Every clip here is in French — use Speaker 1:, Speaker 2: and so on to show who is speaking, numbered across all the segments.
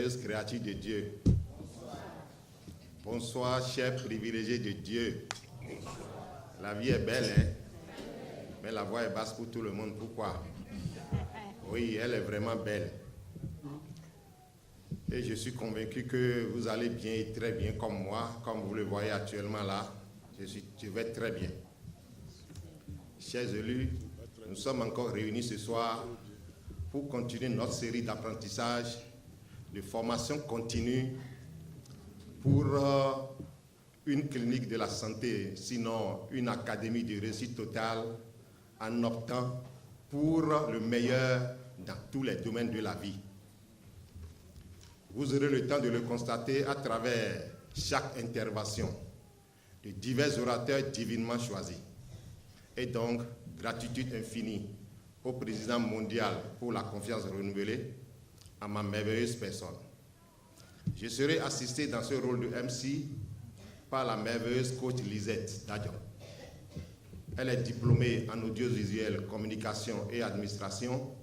Speaker 1: merveilleuse créature de Dieu. Bonsoir, chers privilégiés de Dieu. La vie est belle, hein? Mais la voix est basse pour tout le monde. Pourquoi? Oui, elle est vraiment belle. Et je suis convaincu que vous allez bien et très bien comme moi, comme vous le voyez actuellement là. Je vais très bien. Chers élus, nous sommes encore réunis ce soir pour continuer notre série d'apprentissage, de formation continue pour une clinique de la santé, sinon une académie de réussite totale, en optant pour le meilleur dans tous les domaines de la vie. Vous aurez le temps de le constater à travers chaque intervention de divers orateurs divinement choisis. Et donc, gratitude infinie au président mondial pour la confiance renouvelée, à ma merveilleuse personne. Je serai assisté dans ce rôle de MC par la merveilleuse coach Lisette Dadion. Elle est diplômée en audiovisuel, communication et administration,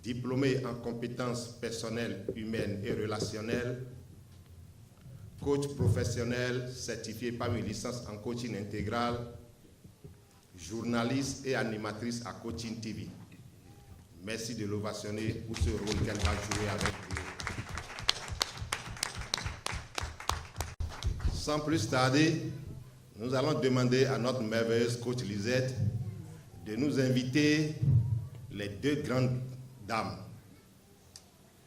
Speaker 1: diplômée en compétences personnelles, humaines et relationnelles, coach professionnel certifié par une licence en coaching intégral, journaliste et animatrice à Coaching TV. Merci de l'ovationner pour ce rôle qu'elle va jouer avec vous. Sans plus tarder, nous allons demander à notre merveilleuse coach Lisette de nous inviter les deux grandes dames.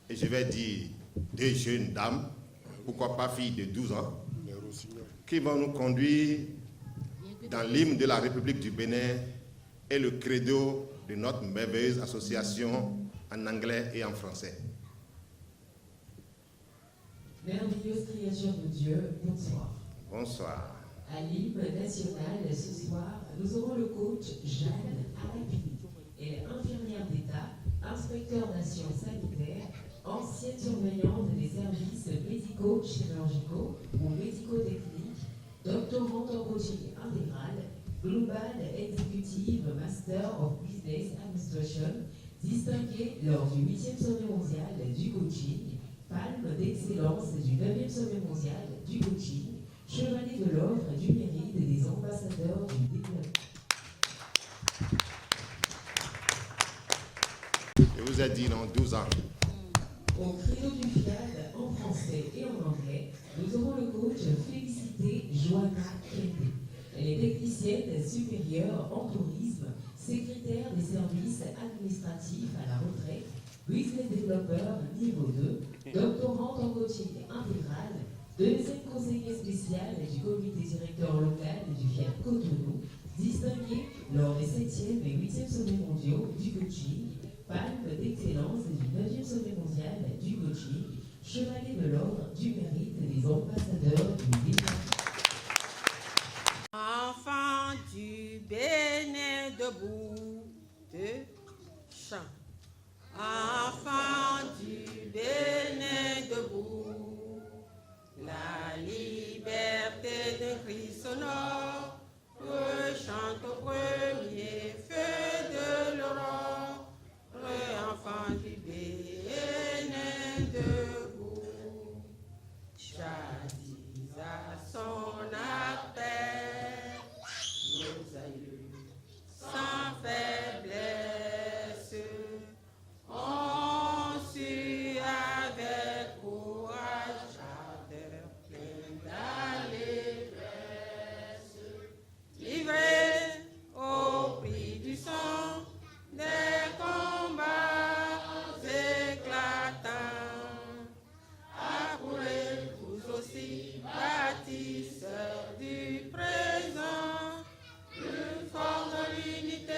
Speaker 1: Et je vais dire deux jeunes dames, pourquoi pas filles de 12 ans, qui vont nous conduire dans l'hymne de la République du Bénin et le credo de notre merveilleuse association en anglais et en français.
Speaker 2: Merveilleuse créature de Dieu, bonsoir.
Speaker 1: Bonsoir.
Speaker 2: À l'hymne national ce soir, nous aurons le coach Jeanne Arapini. Elle est infirmière d'État, inspecteur d'action sanitaire, ancienne surveillante des services médico-chirurgicaux ou médico-techniques, doctorante en coaching intégral, Global Executive Master of Business Administration, distinguée lors du 8e sommet mondial du coaching, palme d'excellence du 9e sommet mondial du coaching, chevalier de l'ordre du mérite des ambassadeurs du développement.
Speaker 1: Je vous ai dit dans 12 ans.
Speaker 2: Au créneau du FIAD en français et en anglais, nous aurons le coach Félicité Johanna Kende. Elle est technicienne supérieure en tourisme, secrétaire des services administratifs à la retraite, business développeur niveau 2, doctorante en coaching intégral, deuxième conseiller spécial du comité directeur local du FIAD Cotonou, distinguée lors des 7e et 8e sommets mondiaux du coaching, palme d'excellence du 9e sommet mondial du coaching, chevalier de l'ordre du mérite des ambassadeurs du développement.
Speaker 3: Enfants du Bénin debout de chant. Enfants du Bénin debout, la liberté d'un cri sonore rechante au premier feu de l'aurore. Enfants du Bénin debout, jadis à son appel, nos aïeux sans faiblesse ont su avec courage ardeur plein d'allégresse, livrés au prix du sang des combats éclatants, accourez vous aussi, bâtisseurs du présent, une forme d'unité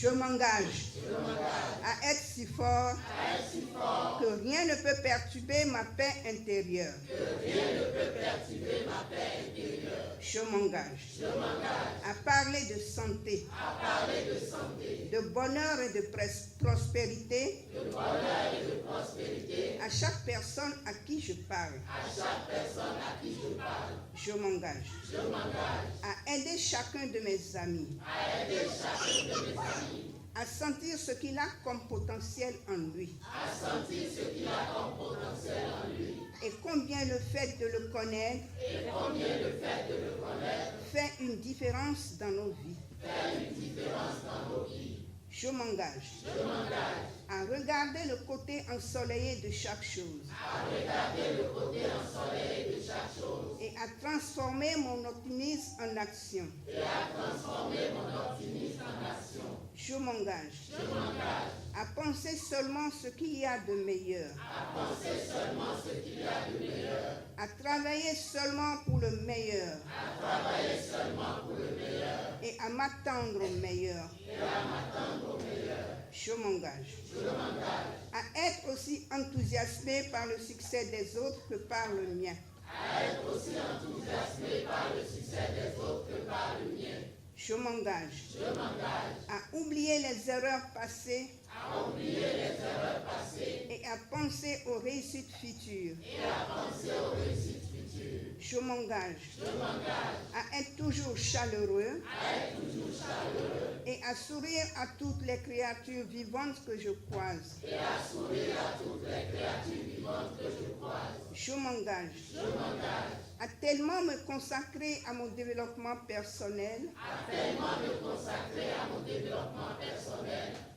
Speaker 4: Je m'engage à être si fort que rien ne peut perturber ma paix intérieure. Je m'engage à parler de santé, de bonheur et de prospérité à chaque personne à qui je parle. Je m'engage à aider chacun de mes amis à sentir ce qu'il a comme potentiel en lui. Et combien le fait de le connaître fait une différence dans nos vies. Je m'engage à regarder le côté ensoleillé de chaque chose et à transformer mon optimisme en action. Je m'engage à penser seulement ce qu'il y a de meilleur, à travailler seulement pour le meilleur et à m'attendre au meilleur. Je m'engage à être aussi enthousiasmé par le succès des autres que par le mien. Je m'engage à oublier les erreurs passées et à penser aux réussites futures. Je m'engage à être toujours chaleureux et à sourire à toutes les créatures vivantes que je croise. Je m'engage à tellement me consacrer à mon développement personnel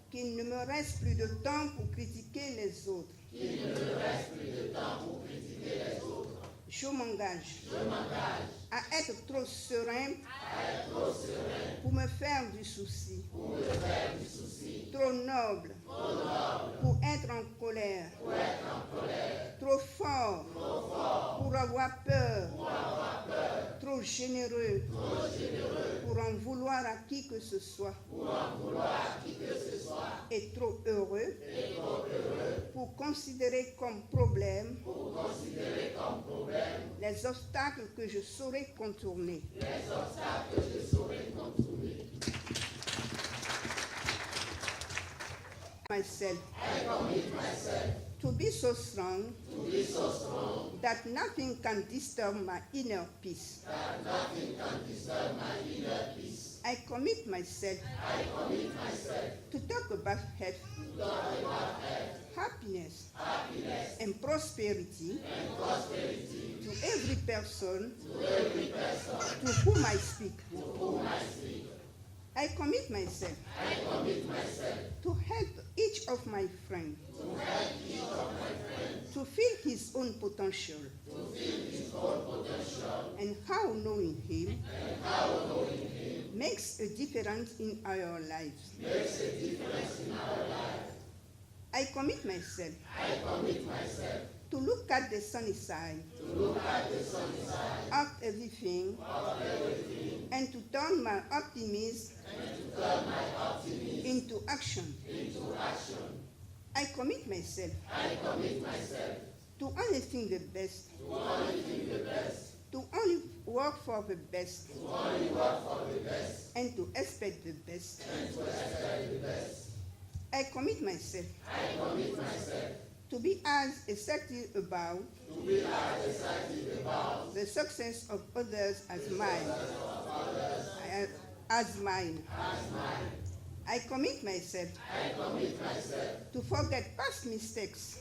Speaker 4: qu'il ne me reste plus de temps pour critiquer les autres. Je m'engage à être trop serein pour me faire du souci, trop noble pour être en colère, trop fort pour avoir peur, trop généreux pour en vouloir à qui que ce soit, et trop heureux pour considérer comme problème les obstacles que je saurais contourner. Myself. To be so strong that nothing can disturb my inner peace. I commit myself to talk about health, happiness, and prosperity to every person to whom I speak. I commit myself to help each of my friends to feel his own potential and how knowing him makes a difference in our lives. I commit myself to look at the sunny side of everything and to turn my optimism into action. I commit myself to only think the best, to only work for the best, and to expect the best. I commit myself to be as excited about the success of others as mine. I commit myself to forget past mistakes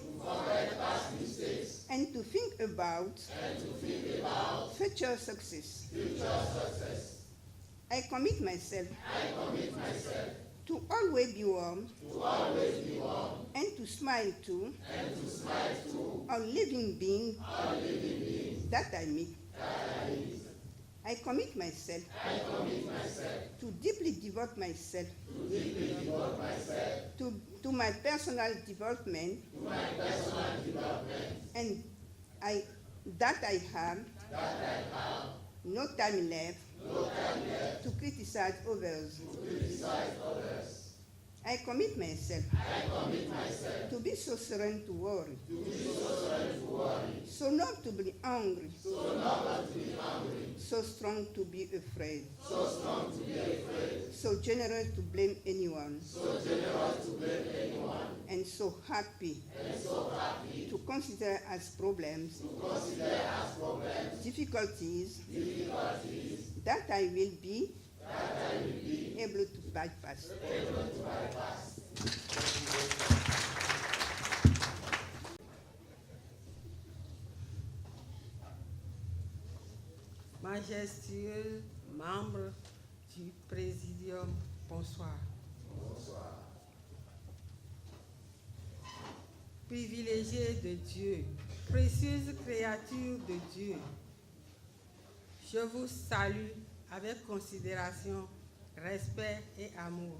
Speaker 4: and to think about future success. I commit myself to always be warm and to smile to all living beings that I meet. I commit myself to deeply devote myself to my personal development and that I have no time left to criticize others. I commit myself to be so serene to worry, so not to be angry, so strong to be afraid, so generous to blame anyone, and so happy to consider as problems, difficulties that I will be able to bypass.
Speaker 3: Majestueux membre du Présidium, bonsoir.
Speaker 1: Bonsoir.
Speaker 3: Privilégié de Dieu, précieuse créature de Dieu, je vous salue avec considération, respect et amour.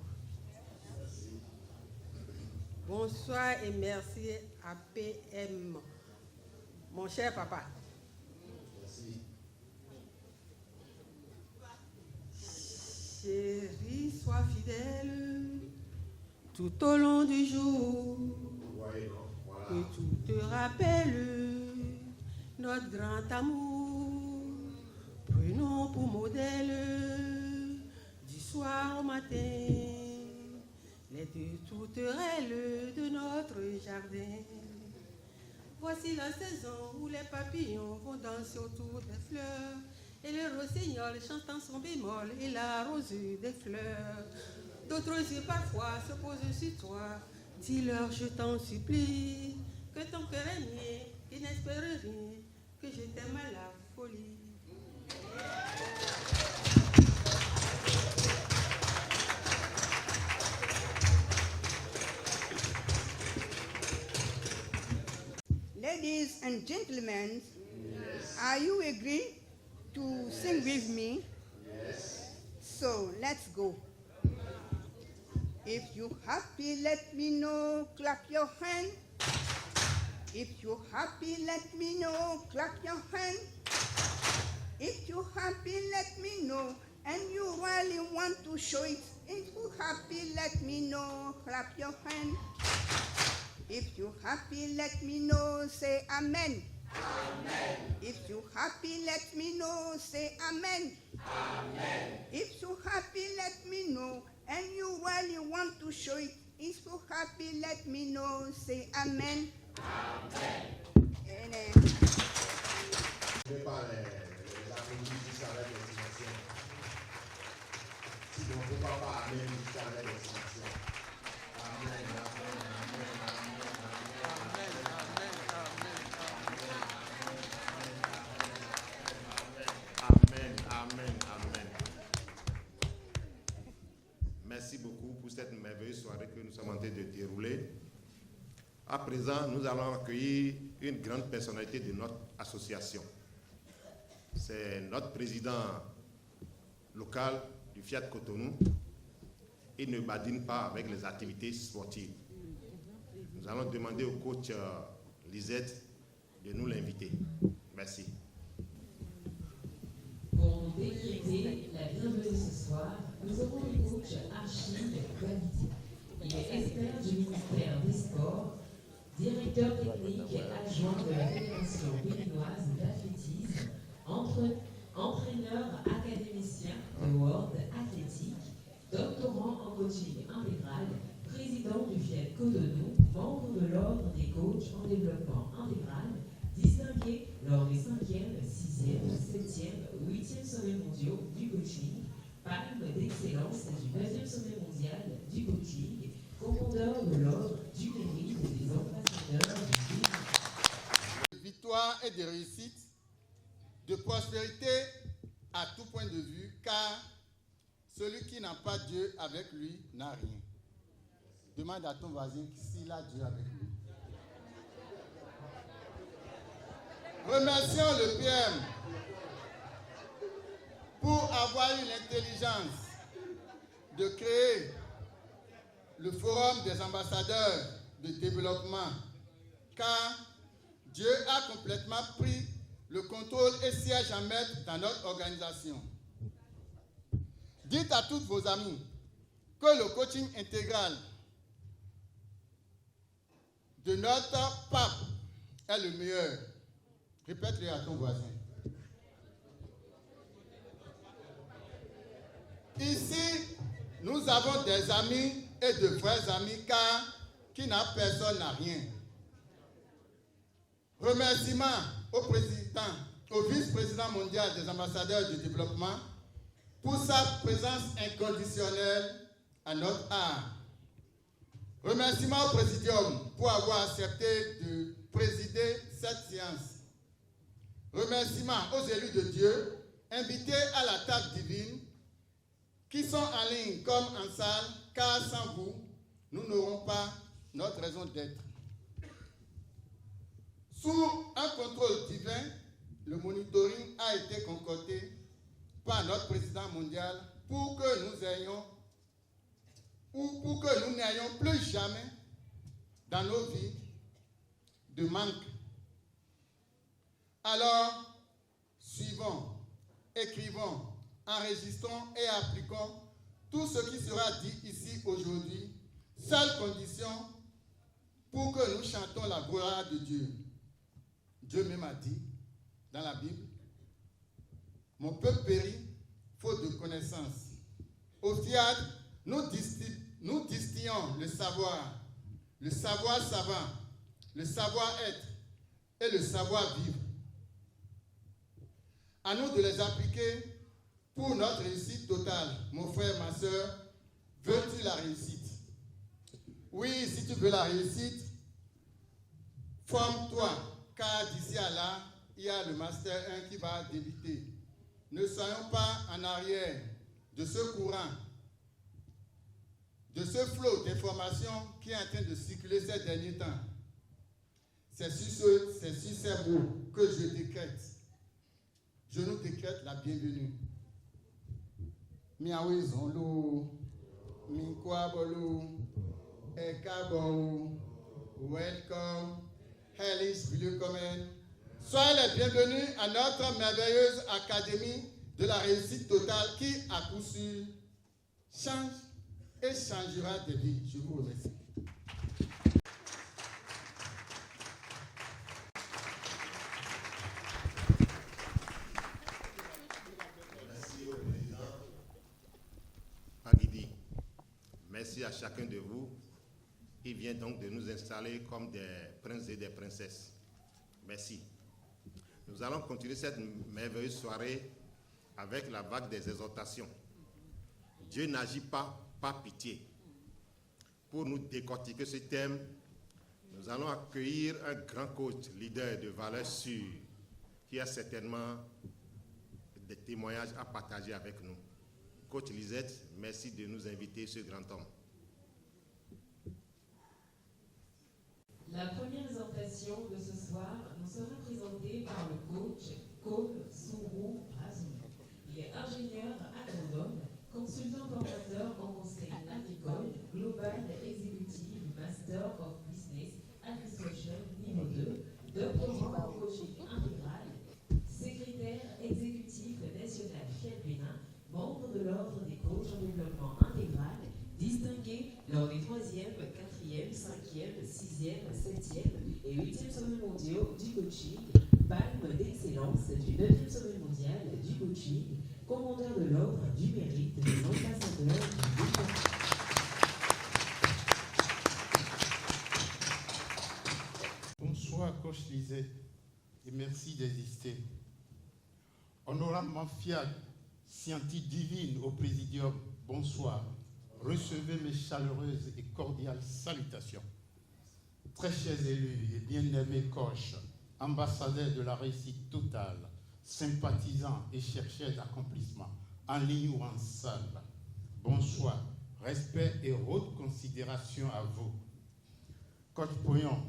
Speaker 3: Bonsoir et merci à PM, mon cher papa.
Speaker 1: Merci.
Speaker 3: Chérie, sois fidèle tout au long du jour.
Speaker 1: Voyez, non? Voilà.
Speaker 3: Que tout te rappelle notre grand amour. Prenons pour modèle du soir au matin les deux tourterelles de notre jardin. Voici la saison où les papillons vont danser autour des fleurs et le rossignol chantant son bémol et la rosée des fleurs. D'autres yeux parfois se posent sur toi. Dis-leur, je t'en supplie, que ton cœur est mien, qu'il n'espère rien, que je t'aime à la folie.
Speaker 4: Ladies and gentlemen, are you agree to sing with me?
Speaker 1: Yes.
Speaker 4: So let's go. If you happy, let me know, clap your hand. If you happy, let me know, clap your hand. If you happy, let me know, and you really want to show it. If you happy, let me know, clap your hand. If you happy, let me know, say amen. Amen. If you happy, let me know, say amen. Amen. If you happy, let me know, and you really want to show it. If you happy, let me know, say amen. Amen. Amen.
Speaker 1: Je vais pas les applaudissements jusqu'à la destination. Si on ne peut pas amen jusqu'à la destination. Amen, amen, amen, amen, amen, amen, amen. Merci beaucoup pour cette merveilleuse soirée que nous sommes en train de dérouler. À présent, nous allons accueillir une grande personnalité de notre association. C'est notre président local du Fiat Cotonou. Il ne badine pas avec les activités sportives. Nous allons demander au coach Lisette de nous l'inviter. Merci.
Speaker 2: Pour nous décréter la bienvenue ce soir, nous aurons le coach Achille Qualité. Il est expert du ministère des Sports, directeur technique adjoint de la Fédération béninoise d'athlétisme, entraîneur académicien de World Athletic, doctorant en coaching intégral, président du Fiat Cotonou, membre de l'ordre des coachs en développement intégral, distingué lors des 5e, 6e, 7e, 8e sommets mondiaux du coaching, palme d'excellence du 9e sommet mondial du coaching, commandeur de l'ordre du mérite des ambassadeurs du pays.
Speaker 5: De victoire et de réussite, de prospérité à tout point de vue, car celui qui n'a pas Dieu avec lui n'a rien. Demande à ton voisin s'il a Dieu avec lui. Remercions le PM pour avoir eu l'intelligence de créer le forum des ambassadeurs de développement, car Dieu a complètement pris le contrôle et siège en maître dans notre organisation. Dites à toutes vos amies que le coaching intégral de notre pape est le meilleur. Répète-le à ton voisin. Ici, nous avons des amis et de vrais amis, car qui n'a personne n'a rien. Remerciements au président, au vice-président mondial des ambassadeurs du développement pour sa présence inconditionnelle à notre art. Remerciements au présidium pour avoir accepté de présider cette séance. Remerciements aux élus de Dieu invités à la table divine qui sont en ligne comme en salle, car sans vous, nous n'aurons pas notre raison d'être. Sous un contrôle divin, le monitoring a été concocté par notre président mondial pour que nous n'ayons plus jamais dans nos vies de manque. Alors, suivons, écrivons, enregistrons et appliquons tout ce qui sera dit ici aujourd'hui, seule condition pour que nous chantons la gloire de Dieu. Dieu même a dit dans la Bible, mon peuple périt faute de connaissance. Au FIAD, nous distillons le savoir savant, le savoir-être et le savoir-vivre. À nous de les appliquer pour notre réussite totale. Mon frère, ma soeur, veux-tu la réussite? Oui, si tu veux la réussite, forme-toi, car d'ici à là, il y a le Master 1 qui va débuter. Ne soyons pas en arrière de ce courant, de ce flot d'informations qui est en train de circuler ces derniers temps. C'est sur ces mots que je décrète. Je nous décrète la bienvenue. Miawe zonlo, minkwabolo, ekabo, welcome, Hellis willkommen. Soyez les bienvenus à notre merveilleuse académie de la réussite totale qui, à coup sûr, change et changera de vie. Je vous remercie.
Speaker 1: Merci à chacun de vous qui vient donc de nous installer comme des princes et des princesses. Merci. Nous allons continuer cette merveilleuse soirée avec la vague des exhortations. Dieu n'agit pas par pitié. Pour nous décortiquer ce thème, nous allons accueillir un grand coach, leader de valeurs sûres, qui a certainement des témoignages à partager avec nous. Coach Lisette, merci de nous inviter ce grand homme.
Speaker 2: La première exhortation de ce soir nous sera présentée par le coach Côme Sourou Razou. Il est ingénieur agronome, consultant formateur en conseil agricole, global exécutif, Master of Business Administration niveau 2, doctorant en coaching intégral, secrétaire exécutif national Fiat Bénin, membre de l'ordre des coachs en développement intégral, distingué lors des 3e, 4e, 5e, 6e, 7e et 8e sommets mondiaux du coaching, palme d'excellence du 9e sommet mondial du coaching, commandeur de l'ordre du mérite des ambassadeurs du développement.
Speaker 6: Bonsoir, coach Lisette, et merci d'exister. Honorable Fiat, scientifique divine au Présidium, bonsoir. Recevez mes chaleureuses et cordiales salutations. Très chers élus et bien-aimés coachs, ambassadeurs de la réussite totale, sympathisants et chercheurs d'accomplissement, en ligne ou en salle, bonsoir, respect et haute considération à vous. Coach Pouillon,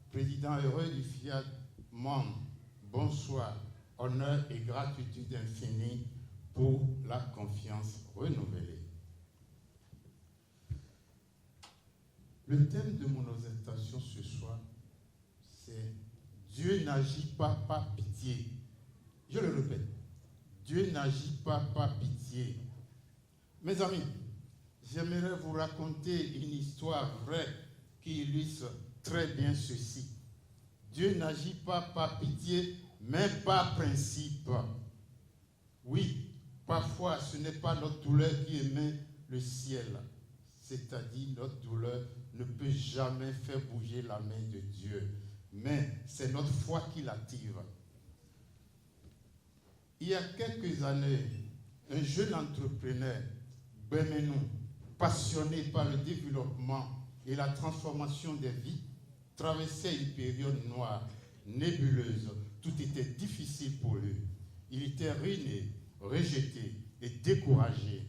Speaker 6: président heureux du Fiat Monde, bonsoir, honneur et gratitude infinie pour la confiance renouvelée. Le thème de mon exhortation ce soir, c'est « Dieu n'agit pas par pitié ». Je le répète, Dieu n'agit pas par pitié. Mes amis, j'aimerais vous raconter une histoire vraie qui illustre très bien ceci. Dieu n'agit pas par pitié, mais par principe. Oui, parfois ce n'est pas notre douleur qui émet le ciel, c'est-à-dire notre douleur ne peut jamais faire bouger la main de Dieu, mais c'est notre foi qui l'active. Il y a quelques années, un jeune entrepreneur, Bemenou, passionné par le développement et la transformation des vies, traversait une période noire, nébuleuse. Tout était difficile pour lui. Il était ruiné, rejeté et découragé.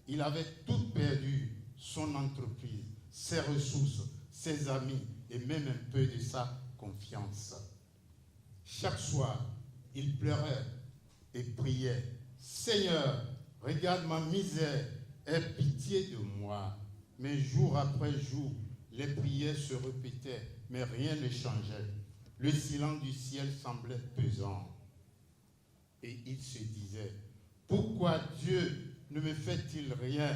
Speaker 6: Il avait tout perdu, son entreprise, ses ressources, ses amis et même un peu de sa confiance. Chaque soir, il pleurait et priait. « Seigneur, regarde ma misère, aie pitié de moi. » Mais jour après jour, les prières se répétaient, mais rien ne changeait. Le silence du ciel semblait pesant. Et il se disait, pourquoi Dieu ne me fait-il rien?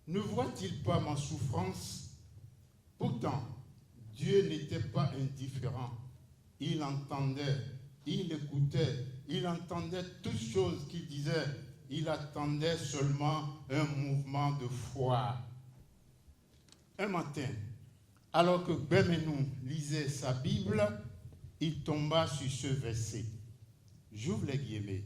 Speaker 6: Ne voit-il pas ma souffrance? Pourtant, Dieu n'était pas indifférent. Il entendait, il écoutait, il entendait toutes choses qu'il disait. Il attendait seulement un mouvement de foi. Un matin, alors que Bemenou lisait sa Bible, il tomba sur ce verset. J'ouvre les guillemets.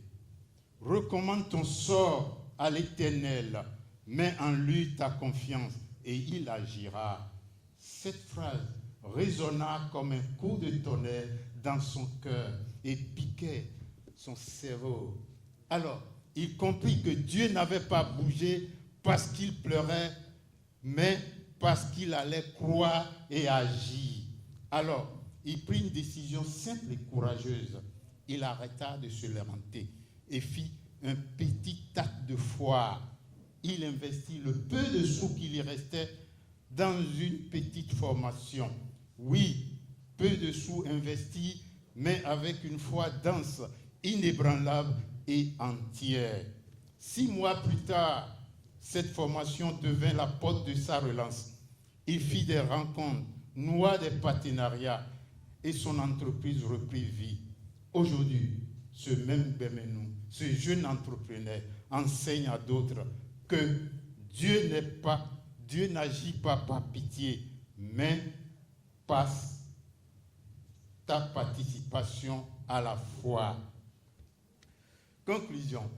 Speaker 6: Recommande ton sort à l'Éternel, mets en lui ta confiance et il agira. Cette phrase résonna comme un coup de tonnerre dans son cœur et piquait son cerveau. Alors, il comprit que Dieu n'avait pas bougé parce qu'il pleurait, mais parce qu'il allait croire et agir. Alors, il prit une décision simple et courageuse. Il arrêta de se lamenter et fit un petit acte de foi. Il investit le peu de sous qu'il y restait dans une petite formation. Oui, peu de sous investis, mais avec une foi dense, inébranlable et entière. 6 mois plus tard, cette formation devint la porte de sa relance. Il fit des rencontres, noua des partenariats et son entreprise reprit vie. Aujourd'hui, ce même Bemenou, ce jeune entrepreneur, enseigne à d'autres que Dieu n'agit pas par pitié, mais par ta participation à la foi. Conclusion.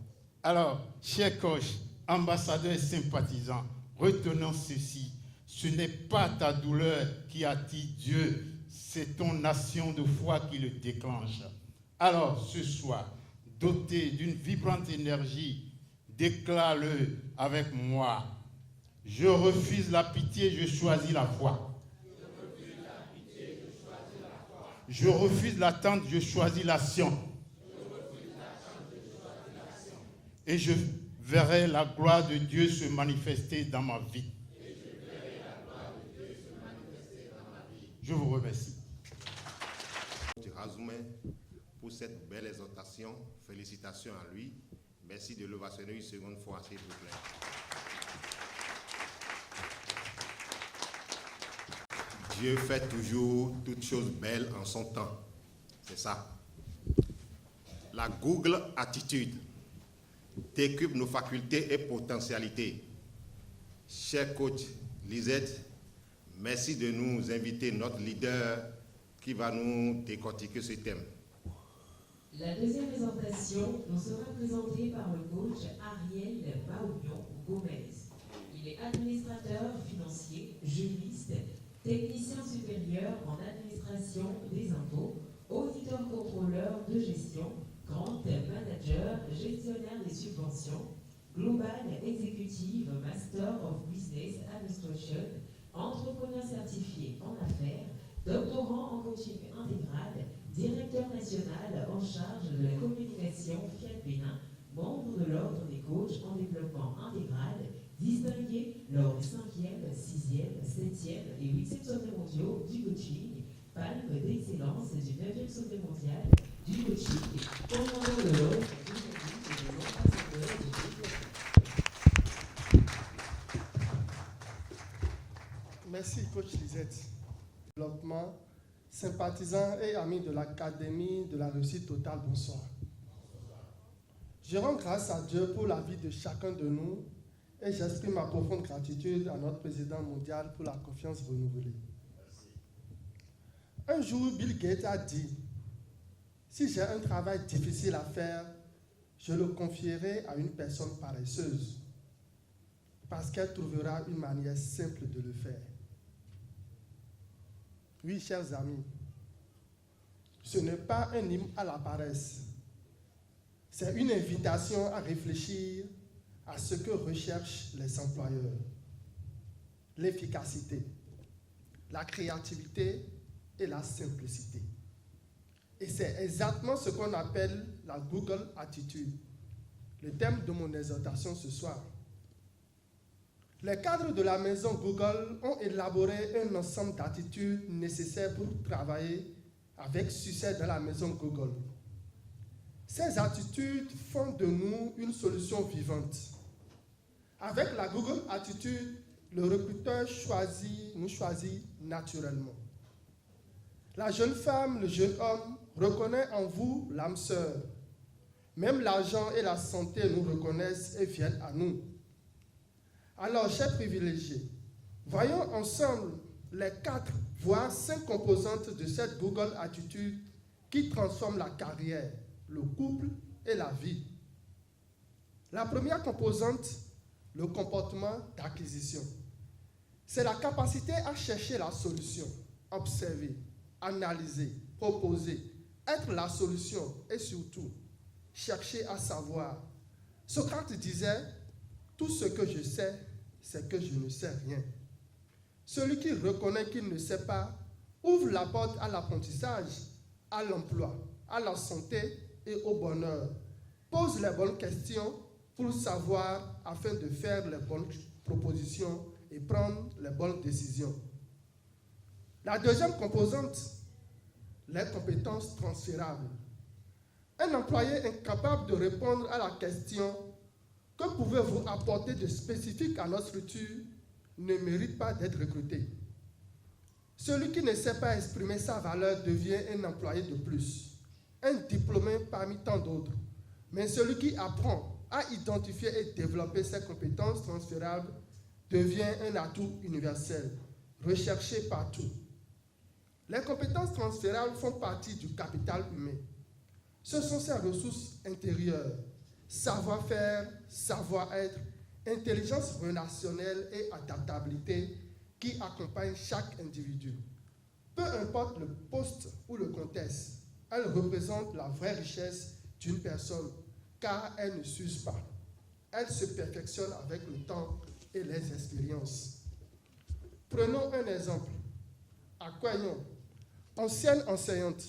Speaker 6: Alors, chers coachs, ambassadeurs et sympathisants, retenons ceci. Ce n'est pas ta douleur qui attire Dieu, c'est ton action de foi qui le déclenche. Alors, ce soir, doté d'une vibrante énergie, déclare-le avec moi. Je refuse la pitié, je choisis la foi. Je refuse l'attente, je choisis l'action. Et je verrai la gloire de Dieu se manifester dans ma vie. Je vous remercie.
Speaker 1: Razoumé pour cette belle exhortation. Félicitations à lui. Merci de l'ovationner une seconde fois, s'il vous plaît. Dieu fait toujours toutes choses belles en son temps. C'est ça. La Google attitude décuple nos facultés et potentialités. Cher coach Lisette, merci de nous inviter notre leader qui va nous décortiquer ce thème.
Speaker 2: La deuxième présentation nous sera présentée par le coach Ariel Baounion Gomez. Il est administrateur financier, juriste, technicien supérieur en administration des impôts, auditeur-contrôleur de gestion, grant manager, gestionnaire des subventions, global executive, master of business administration, entrepreneur certifié en affaires, doctorant en coaching intégral, directeur national en charge de la communication Fiat Bénin, membre de l'ordre des coachs en développement intégral, distingué lors des 5e, 6e, 7e et 8e sommets mondiaux du coaching, palme d'excellence du 9e sommet mondial du coaching, commandant de l'ordre des ambassadeurs du développement.
Speaker 7: Merci, coach Lisette. Développement, sympathisants et amis de l'Académie de la réussite totale, bonsoir. Je rends grâce à Dieu pour la vie de chacun de nous et j'exprime ma profonde gratitude à notre président mondial pour la confiance renouvelée. Un jour, Bill Gates a dit, si j'ai un travail difficile à faire, je le confierai à une personne paresseuse parce qu'elle trouvera une manière simple de le faire. Oui, chers amis, ce n'est pas un hymne à la paresse. C'est une invitation à réfléchir à ce que recherchent les employeurs. L'efficacité, la créativité et la simplicité. Et c'est exactement ce qu'on appelle la Google Attitude, le thème de mon exhortation ce soir. Les cadres de la maison Google ont élaboré un ensemble d'attitudes nécessaires pour travailler avec succès dans la maison Google. Ces attitudes font de nous une solution vivante. Avec la Google Attitude, le recruteur nous choisit naturellement. La jeune femme, le jeune homme reconnaît en vous l'âme sœur. Même l'argent et la santé nous reconnaissent et viennent à nous. Alors, chers privilégiés, voyons ensemble les 4, voire 5 composantes de cette Google Attitude qui transforment la carrière, le couple et la vie. La première composante, le comportement d'acquisition. C'est la capacité à chercher la solution, observer, analyser, proposer, être la solution et surtout chercher à savoir. Socrate disait, tout ce que je sais, c'est que je ne sais rien. Celui qui reconnaît qu'il ne sait pas ouvre la porte à l'apprentissage, à l'emploi, à la santé et au bonheur. Pose les bonnes questions pour savoir afin de faire les bonnes propositions et prendre les bonnes décisions. La deuxième composante, les compétences transférables. Un employé incapable de répondre à la question « Que pouvez-vous apporter de spécifique à notre structure ?» ne mérite pas d'être recruté. Celui qui ne sait pas exprimer sa valeur devient un employé de plus, un diplômé parmi tant d'autres. Mais celui qui apprend à identifier et développer ses compétences transférables devient un atout universel, recherché partout. Les compétences transférables font partie du capital humain. Ce sont ces ressources intérieures, savoir-faire, savoir-être, intelligence relationnelle et adaptabilité qui accompagnent chaque individu. Peu importe le poste ou le contexte, elles représentent la vraie richesse d'une personne car elles ne s'usent pas. Elles se perfectionnent avec le temps et les expériences. Prenons un exemple. Acquayon, ancienne enseignante,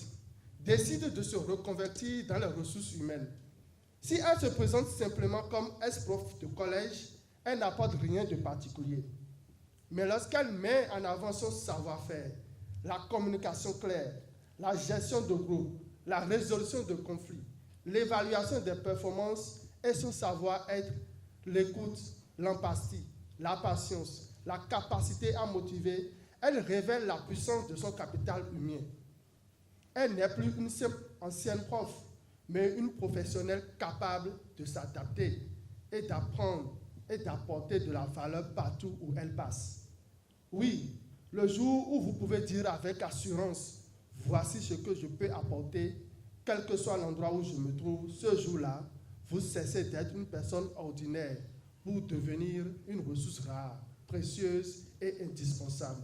Speaker 7: décide de se reconvertir dans les ressources humaines. Si elle se présente simplement comme ex-prof de collège, elle n'apporte rien de particulier. Mais lorsqu'elle met en avant son savoir-faire, la communication claire, la gestion de groupe, la résolution de conflits, l'évaluation des performances et son savoir-être, l'écoute, l'empathie, la patience, la capacité à motiver, elle révèle la puissance de son capital humain. Elle n'est plus une simple ancienne prof, mais une professionnelle capable de s'adapter et d'apprendre et d'apporter de la valeur partout où elle passe. Oui, le jour où vous pouvez dire avec assurance, voici ce que je peux apporter, quel que soit l'endroit où je me trouve, ce jour-là, vous cessez d'être une personne ordinaire pour devenir une ressource rare, précieuse et indispensable.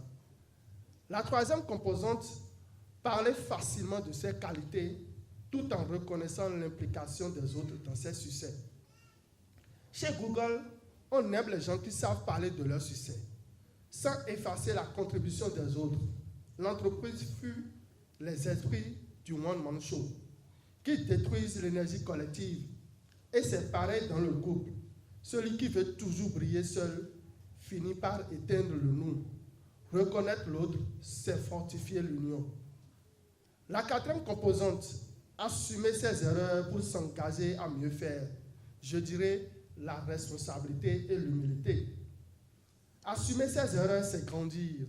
Speaker 7: La troisième composante, parler facilement de ses qualités tout en reconnaissant l'implication des autres dans ses succès. Chez Google, on aime les gens qui savent parler de leur succès, sans effacer la contribution des autres. L'entreprise fut les esprits du one-man show, qui détruisent l'énergie collective. Et c'est pareil dans le couple. Celui qui veut toujours briller seul finit par éteindre le nous. Reconnaître l'autre, c'est fortifier l'union. La quatrième composante, assumer ses erreurs pour s'engager à mieux faire. Je dirais la responsabilité et l'humilité. Assumer ses erreurs, c'est grandir.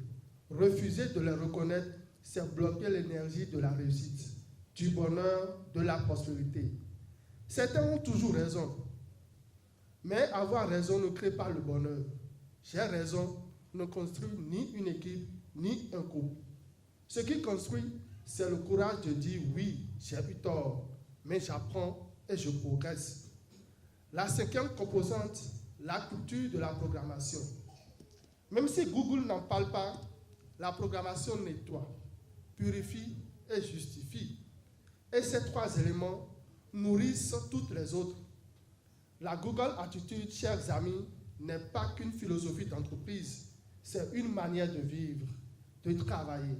Speaker 7: Refuser de les reconnaître, c'est bloquer l'énergie de la réussite, du bonheur, de la prospérité. Certains ont toujours raison. Mais avoir raison ne crée pas le bonheur. J'ai raison ne construit ni une équipe, ni un couple. Ce qui construit, c'est le courage de dire oui, j'ai eu tort, mais j'apprends et je progresse. La 5e composante, la culture de la programmation. Même si Google n'en parle pas, la programmation nettoie, purifie et justifie. Et ces 3 éléments nourrissent toutes les autres. La Google Attitude, chers amis, n'est pas qu'une philosophie d'entreprise, c'est une manière de vivre, de travailler,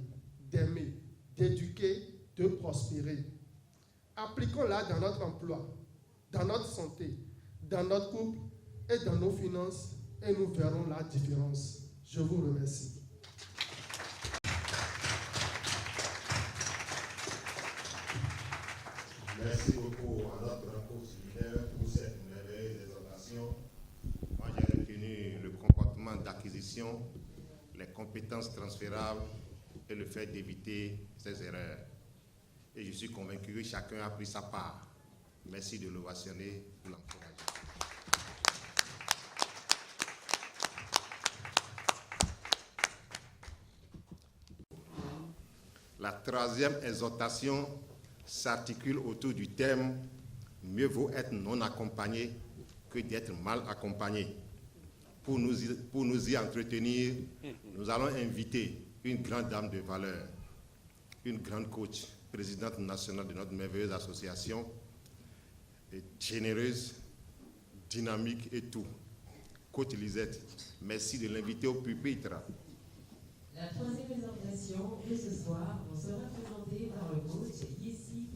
Speaker 7: d'aimer, d'éduquer, de prospérer. Appliquons-la dans notre emploi, dans notre santé, dans notre couple et dans nos finances, et nous verrons la différence. Je vous remercie.
Speaker 1: Merci beaucoup à notre co-séminaire pour cette merveilleuse exhortation. Moi, j'ai retenu le comportement d'acquisition, les compétences transférables et le fait d'éviter ces erreurs. Et je suis convaincu que chacun a pris sa part. Merci de l'ovationner pour l'encourager. La 3e exhortation s'articule autour du thème « Mieux vaut être non accompagné que d'être mal accompagné ». Pour nous y entretenir, nous allons inviter une grande dame de valeur, une grande coach, présidente nationale de notre merveilleuse association, généreuse, dynamique et tout. Coach Lisette, merci de l'inviter au pupitre.
Speaker 2: La 3e exhortation de ce soir vous sera présentée par le coach Yessi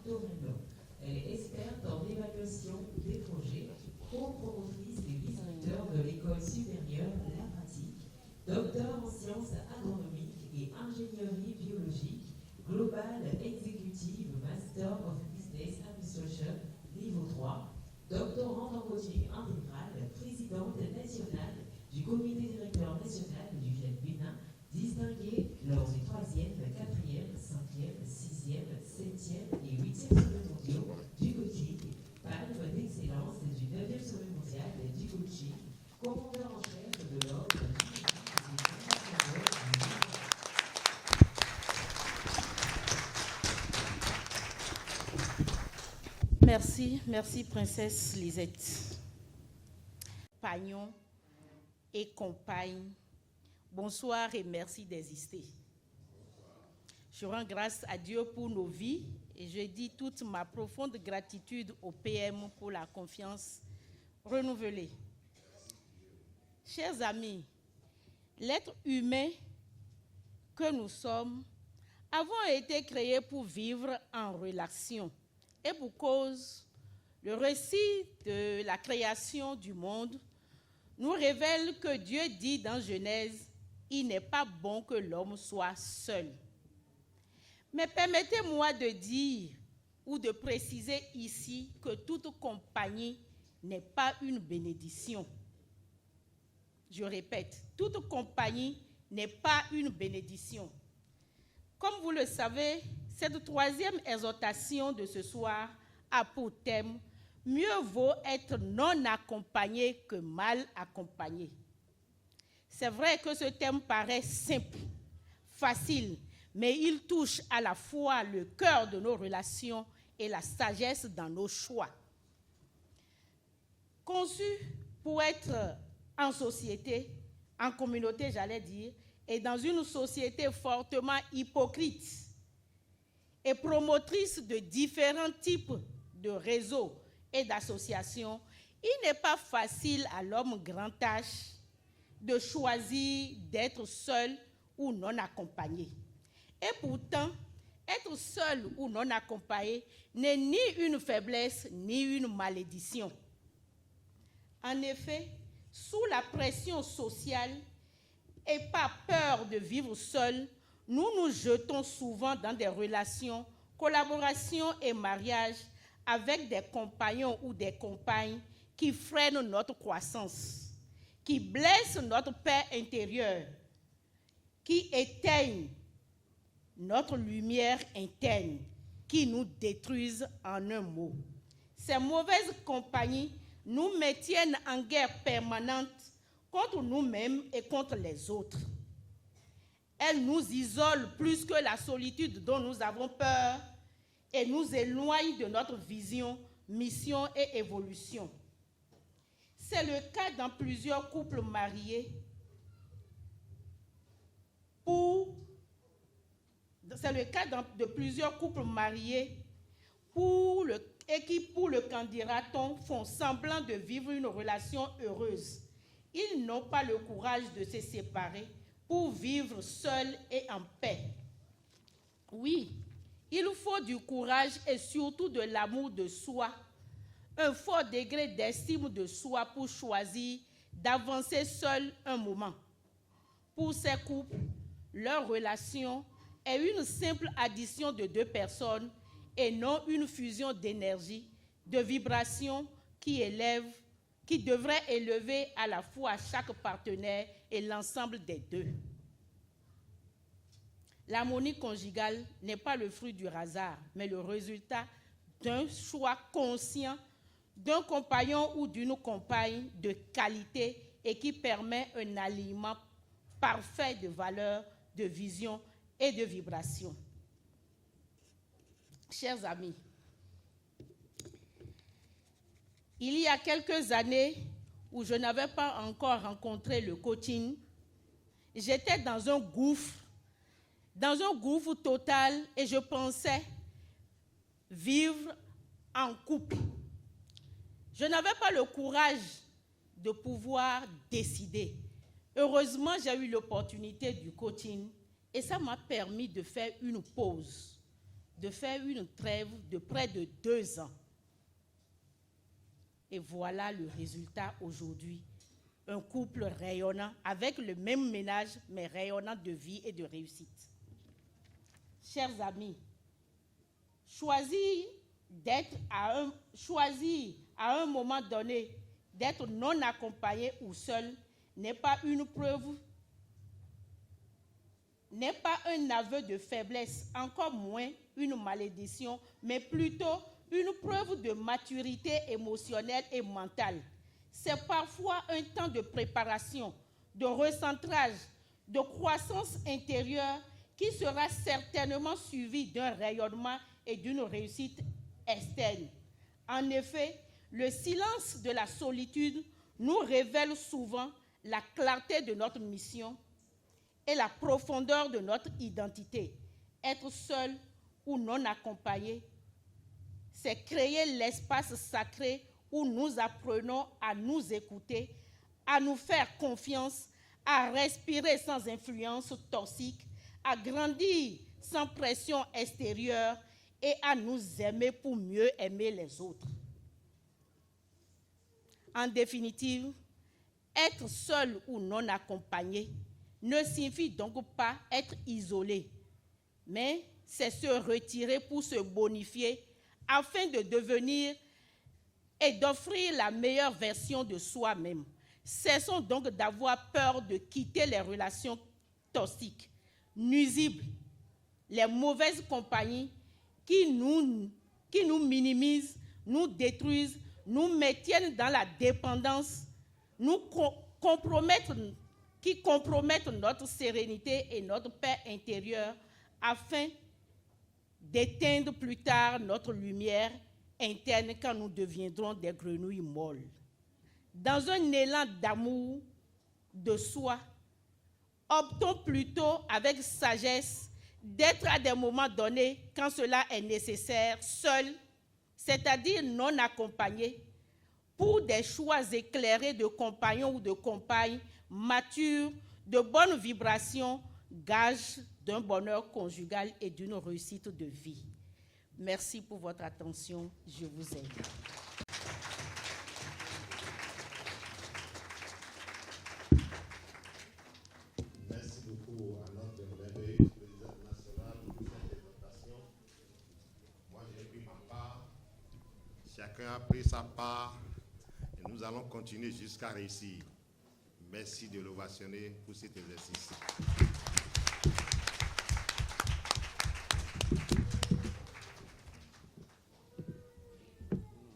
Speaker 2: Torino. Elle est experte en évaluation des projets, co-promotrice des visiteurs de l'école supérieure de la pratique, docteur en sciences agronomiques et ingénierie biologique, Global Executive Master of Business Administration, niveau 3, doctorante en coaching intégral, présidente nationale du comité directeur national du GIEC Bénin, distinguée lors du 3e, 4e, 5e, 6e, 7e et 8e sommet mondiaux du coaching, palme d'excellence du 9e sommet mondial du coaching, commandeur en chef de l'ordre
Speaker 8: Merci princesse Lisette. Compagnons et compagnes, bonsoir et merci d'exister. Je rends grâce à Dieu pour nos vies et je dis toute ma profonde gratitude au PM pour la confiance renouvelée. Chers amis, l'être humain que nous sommes avons été créés pour vivre en relation. Et pour cause, le récit de la création du monde nous révèle que Dieu dit dans Genèse, « Il n'est pas bon que l'homme soit seul ». Mais permettez-moi de dire ou de préciser ici que toute compagnie n'est pas une bénédiction. Je répète, toute compagnie n'est pas une bénédiction. Comme vous le savez, cette 3e exhortation de ce soir a pour thème « Mieux vaut être non accompagné que mal accompagné ». C'est vrai que ce thème paraît simple, facile, mais il touche à la fois le cœur de nos relations et la sagesse dans nos choix. Conçu pour être en société, en communauté, j'allais dire, et dans une société fortement hypocrite et promotrice de différents types de réseaux et d'associations, il n'est pas facile à l'homme grand âge de choisir d'être seul ou non accompagné. Et pourtant, être seul ou non accompagné n'est ni une faiblesse ni une malédiction. En effet, sous la pression sociale et par peur de vivre seul, nous nous jetons souvent dans des relations, collaborations et mariages avec des compagnons ou des compagnes qui freinent notre croissance, qui blessent notre paix intérieure, qui éteignent notre lumière interne, qui nous détruisent en un mot. Ces mauvaises compagnies nous maintiennent en guerre permanente contre nous-mêmes et contre les autres. Elles nous isolent plus que la solitude dont nous avons peur et nous éloignent de notre vision, mission et évolution. C'est le cas dans plusieurs couples mariés. De plusieurs couples mariés qui, pour le candidat-on, font semblant de vivre une relation heureuse. Ils n'ont pas le courage de se séparer pour vivre seuls et en paix. Oui, il faut du courage et surtout de l'amour de soi, un fort degré d'estime de soi pour choisir d'avancer seul un moment. Pour ces couples, leur relation est une simple addition de deux personnes et non une fusion d'énergie, de vibrations qui devrait élever à la fois chaque partenaire et l'ensemble des deux. L'harmonie conjugale n'est pas le fruit du hasard, mais le résultat d'un choix conscient d'un compagnon ou d'une compagne de qualité et qui permet un alignement parfait de valeurs, de vision et de vibrations. Chers amis, il y a quelques années où je n'avais pas encore rencontré le coaching, j'étais dans un gouffre total et je pensais vivre en couple. Je n'avais pas le courage de pouvoir décider. Heureusement, j'ai eu l'opportunité du coaching et ça m'a permis de faire une pause, de faire une trêve de près de 2 ans. Et voilà le résultat aujourd'hui. Un couple rayonnant, avec le même ménage, mais rayonnant de vie et de réussite. Chers amis, choisir à un moment donné d'être non accompagné ou seul n'est pas une preuve, n'est pas un aveu de faiblesse, encore moins une malédiction, mais plutôt une preuve de maturité émotionnelle et mentale. C'est parfois un temps de préparation, de recentrage, de croissance intérieure qui sera certainement suivi d'un rayonnement et d'une réussite externe. En effet, le silence de la solitude nous révèle souvent la clarté de notre mission et la profondeur de notre identité. Être seul ou non accompagné, c'est créer l'espace sacré où nous apprenons à nous écouter, à nous faire confiance, à respirer sans influence toxique, à grandir sans pression extérieure et à nous aimer pour mieux aimer les autres. En définitive, être seul ou non accompagné ne signifie donc pas être isolé, mais c'est se retirer pour se bonifier afin de devenir et d'offrir la meilleure version de soi-même. Cessons donc d'avoir peur de quitter les relations toxiques, nuisibles, les mauvaises compagnies qui nous minimisent, nous détruisent, nous maintiennent dans la dépendance, qui compromettent notre sérénité et notre paix intérieure afin d'éteindre plus tard notre lumière interne quand nous deviendrons des grenouilles molles. Dans un élan d'amour de soi, optons plutôt avec sagesse d'être à des moments donnés, quand cela est nécessaire, seul, c'est-à-dire non accompagné, pour des choix éclairés de compagnons ou de compagnes matures, de bonnes vibrations, gage d'un bonheur conjugal et d'une réussite de vie. Merci pour votre attention. Je vous aime.
Speaker 1: Merci beaucoup à notre merveilleuse présidente nationale pour cette présentation. Moi, j'ai pris ma part. Chacun a pris sa part et nous allons continuer jusqu'à réussir. Merci de l'ovationner pour cet exercice.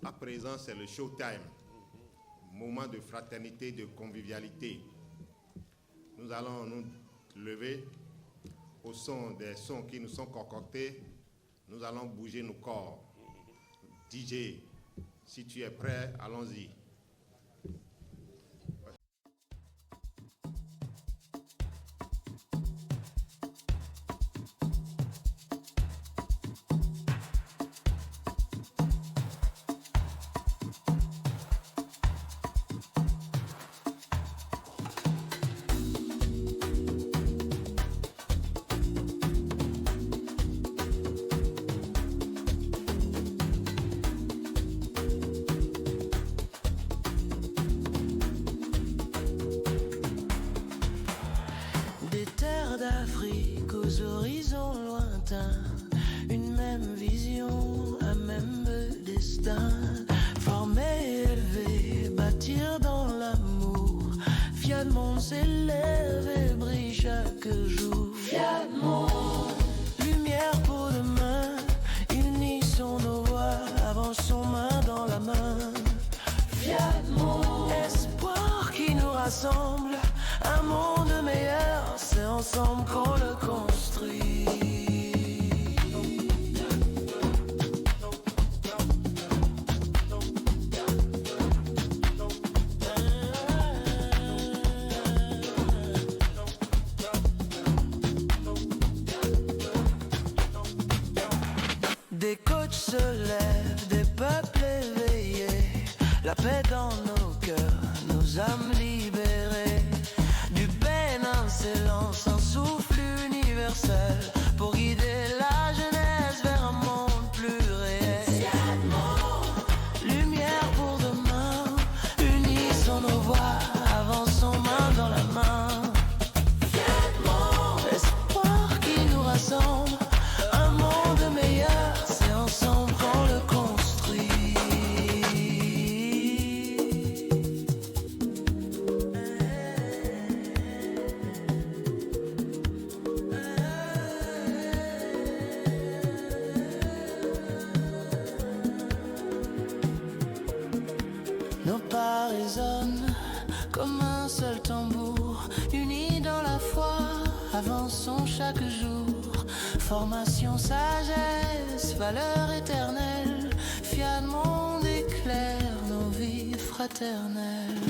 Speaker 1: À présent, c'est le showtime, moment de fraternité, de convivialité. Nous allons nous lever au son des sons qui nous sont concoctés. Nous allons bouger nos corps. DJ, si tu es prêt, allons-y.
Speaker 9: Des côtes se lèvent, des peuples éveillés, la paix dans nos cœurs, nos âmes libérées. Du Bénin s'élance un souffle universel pour guider la jeunesse vers un monde plus réel. Lumière pour demain, unissons nos voix, avançons main dans la main. Espoir qui nous rassemble, un monde meilleur, c'est ensemble qu'on le construit. Nos pas résonnent comme un seul tambour, unis dans la foi, avançons chaque jour. Formation, sagesse, valeur éternelle, Fiat monde éclaire nos vies fraternelles.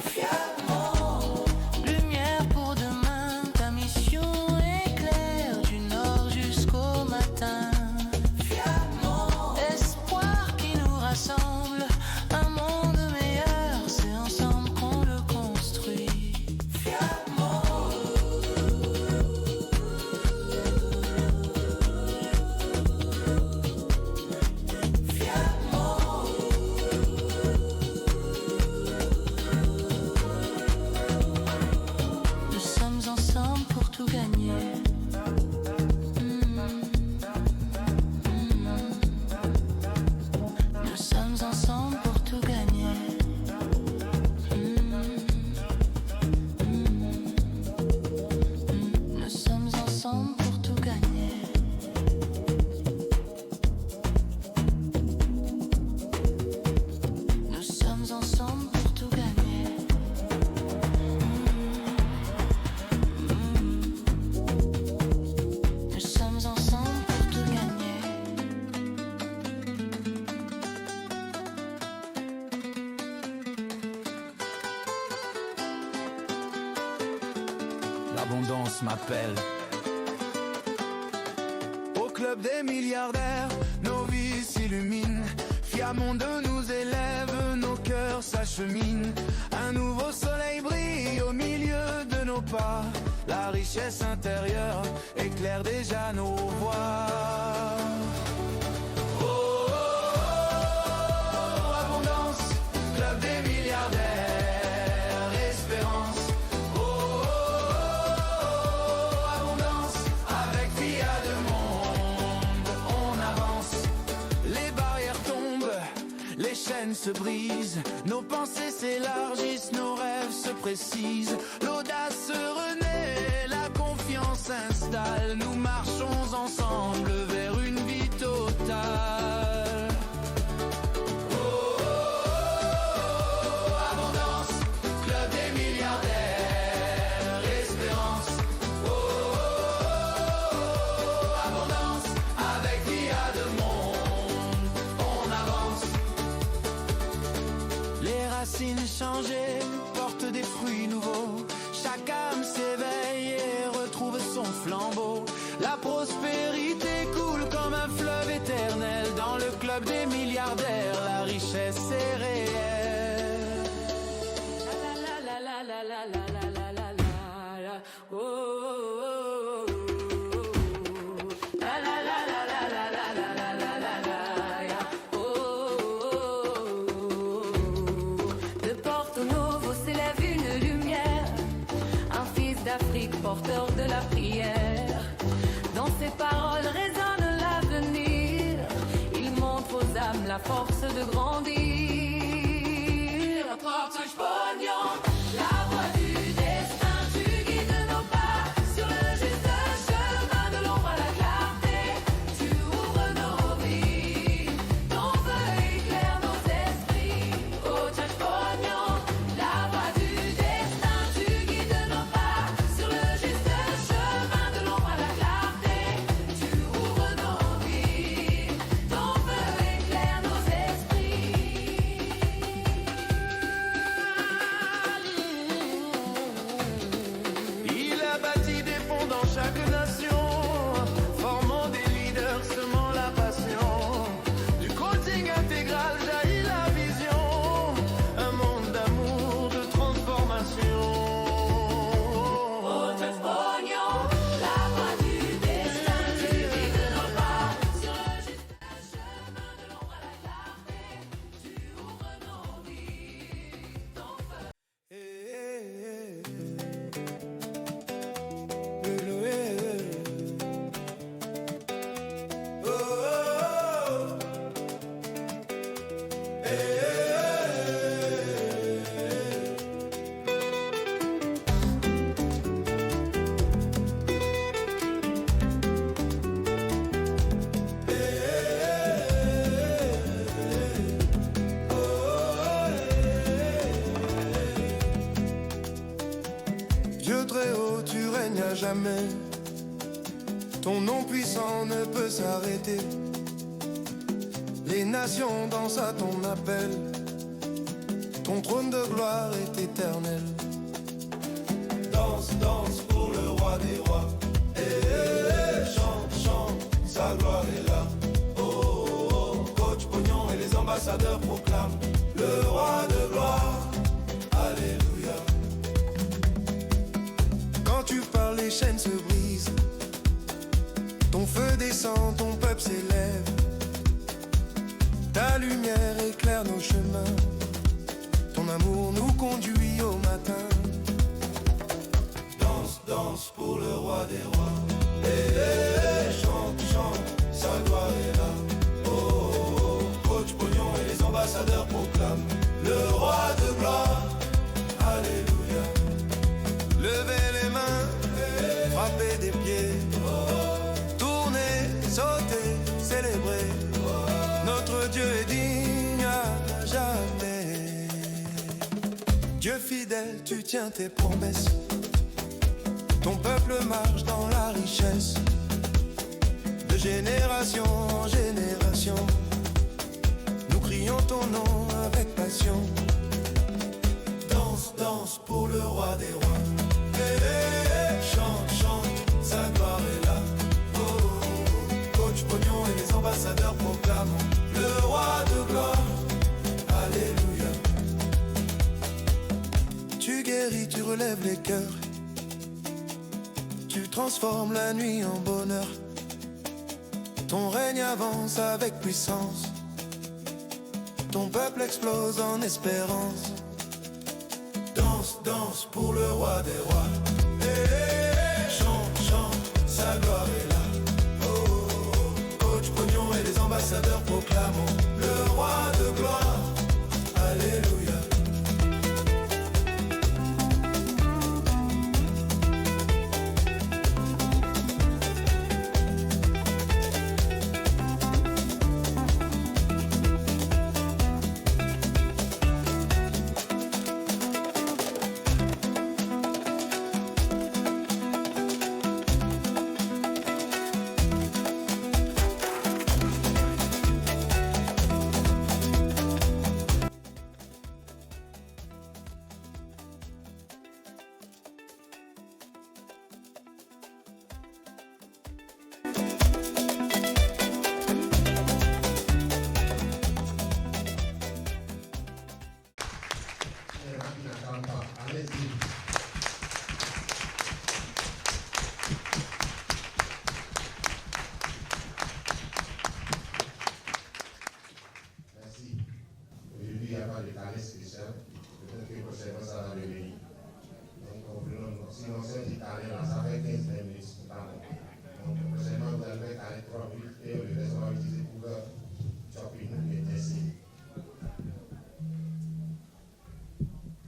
Speaker 9: Fiat monde, lumière pour demain, ta mission éclaire du nord jusqu'au matin. Fiat monde, espoir qui nous rassemble, un monde meilleur, c'est ensemble qu'on le construit. Fiat monde. Nous sommes ensemble pour tout gagner. Nous sommes ensemble pour tout gagner. Nous sommes ensemble pour tout gagner. Nous sommes ensemble pour tout gagner. Nous sommes ensemble pour tout gagner.
Speaker 10: L'abondance m'appelle. Au club des milliardaires, nos vies s'illuminent. Fiamonde nous élève, nos cœurs s'acheminent. Un nouveau soleil brille au milieu de nos pas. La richesse intérieure éclaire déjà nos voies. Oh, oh, oh, abondance, club des milliardaires, espérance. Oh, oh, oh, abondance, avec Fiat de monde, on avance. Les barrières tombent, les chaînes se brisent, nos pensées s'élargissent, nos rêves se précise, l'audace renaît, la confiance s'installe. Nous marchons ensemble vers une vie totale. Oh, oh, oh, abondance, club des milliardaires, espérance. Oh, oh, oh, abondance, avec Via de Monde, on avance. Les racines changées portent des fruits nouveaux. Chaque âme s'éveille et retrouve son flambeau. La prospérité coule comme un fleuve éternel. Dans le club des milliardaires, la richesse est réelle. La la la la la la la la la la. Oh, oh, oh, oh. La la la la la la la la la la la. Oh, oh, oh.
Speaker 11: De Porto Novo s'élève une lumière, un fils d'Afrique porteur de la prière. Dans ses paroles résonne l'avenir, il montre aux âmes la force de grandir. Portage pognon, la voie du destin, tu guides nos pas sur le juste chemin de l'ombre à la clarté. Tu ouvres nos vies, ton feu éclaire nos esprits. Portage pognon, la voie du destin, tu guides nos pas sur le juste chemin de l'ombre à la clarté. Tu ouvres nos vies, ton feu éclaire nos esprits.
Speaker 10: Il a bâti des ponts dans chaque nation, formant des leaders, semant la passion. Du coaching intégral jaillit la vision, un monde d'amour, de transformation.
Speaker 11: Portage pognon, la voie du destin, tu guides nos pas sur le juste chemin de l'ombre à la clarté. Tu ouvres nos vies, ton feu.
Speaker 10: Dieu très haut, tu règnes à jamais. Ton nom puissant ne peut s'arrêter. Les nations dansent à ton appel. Ton trône de gloire est éternel. Danse, danse pour le roi des rois. Chante, chante, sa gloire est là. Oh, oh, oh, coach Pognon et les ambassadeurs proclament le roi de gloire. Alléluia. Quand tu parles, les chaînes se brisent. Ton feu descend, ton peuple s'élève. Ta lumière éclaire nos chemins. Ton amour nous conduit au matin. Danse, danse pour le roi des rois. Chante, chante, sa gloire est là. Oh, oh, oh, coach Pognon et les ambassadeurs proclament le roi de gloire. Alléluia. Levez les mains, frappez des pieds, tournez, sautez, célébrez. Notre Dieu est digne à jamais. Dieu fidèle, tu tiens tes promesses. Ton peuple marche dans la richesse. De génération en génération, nous crions ton nom avec passion. Danse, danse pour le roi des rois. Chante, chante, sa gloire est là. Oh, oh, oh. Coach Pognon et les ambassadeurs proclament le roi de gloire. Alléluia. Tu guéris, tu relèves les cœurs. Tu transformes la nuit en bonheur. Ton règne avance avec puissance. Ton peuple explose en espérance. Danse, danse pour le roi des rois. Chante, chante, sa gloire est là. Oh, oh, oh. Coach Pognon et les ambassadeurs proclament le roi de gloire. Alléluia.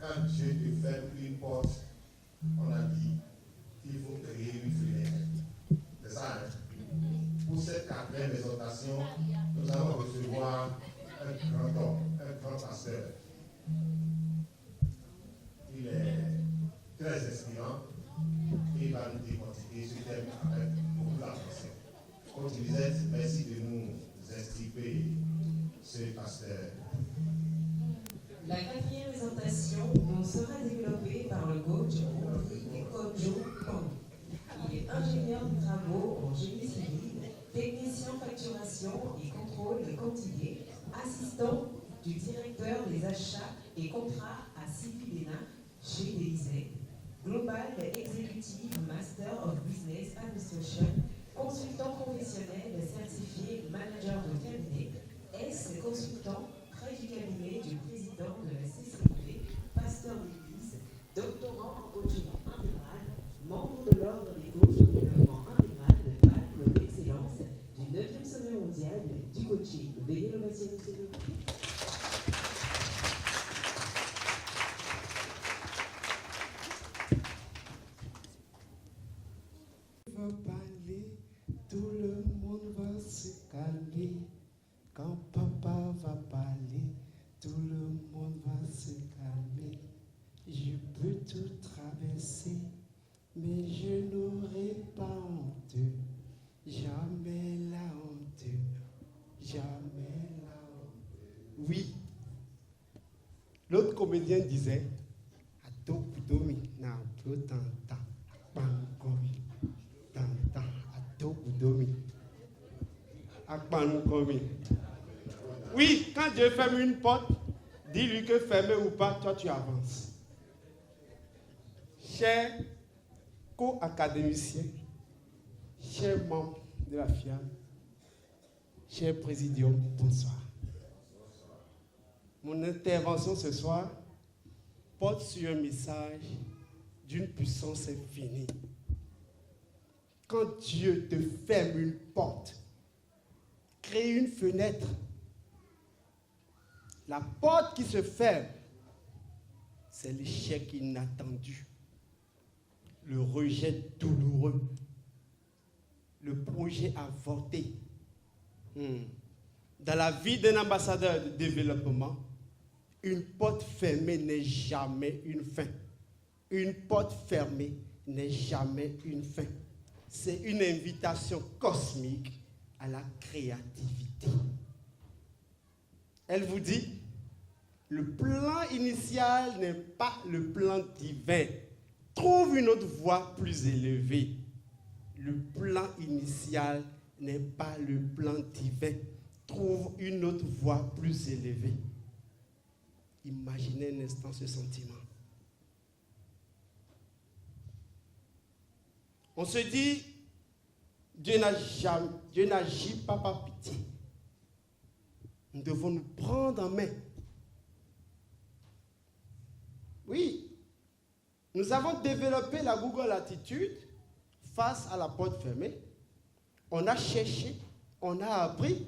Speaker 1: quand Dieu te ferme une porte, on a dit qu'il faut créer une fenêtre. C'est ça, hein? Pour cette quatrième exhortation, nous allons recevoir un grand homme, un grand pasteur. Il est très inspirant et il va nous décortiquer ce thème avec beaucoup d'attention. Comme je disais, merci de nous expliquer ce pasteur.
Speaker 2: La quatrième présentation nous sera développée par le coach Henri Kojo Pang. Il est ingénieur de travaux en génie civil, technicien facturation et contrôle quantité, assistant du directeur des achats et contrats à Civildena chez Delizet, Global Executive Master of Business Administration, consultant professionnel certifié manager de cabinet, ex-consultant près du cabinet du président de la CCP, pasteur d'église, doctorant en coaching intégral, membre de l'ordre des coachs de développement intégral de palme d'excellence du 9e sommet mondial du coaching. Veuillez le remercier, monsieur le président.
Speaker 12: Va parler, tout le monde va se calmer. Quand papa va parler, tout le monde va se calmer. Je peux tout traverser, mais je n'aurai pas honte. Jamais la honte, jamais la honte. Oui, l'autre comédien disait, Atokudomi na protanta, pankomi, tanta, Atokudomi. Oui, quand Dieu ferme une porte, dis-lui que fermé ou pas, toi tu avances. Chers co-académiciens, chers membres de la FIAM, chers présidium, bonsoir. Mon intervention ce soir porte sur un message d'une puissance infinie. Quand Dieu te ferme une porte, crée une fenêtre. La porte qui se ferme, c'est l'échec inattendu, le rejet douloureux, le projet avorté. Dans la vie d'un ambassadeur de développement, une porte fermée n'est jamais une fin. Une porte fermée n'est jamais une fin. C'est une invitation cosmique à la créativité. Elle vous dit, le plan initial n'est pas le plan divin. Trouve une autre voie plus élevée. Le plan initial n'est pas le plan divin. Trouve une autre voie plus élevée. Imaginez un instant ce sentiment. On se dit, Dieu n'agit pas par pitié. Nous devons nous prendre en main. Oui, nous avons développé la Google Attitude face à la porte fermée. On a cherché, on a appris,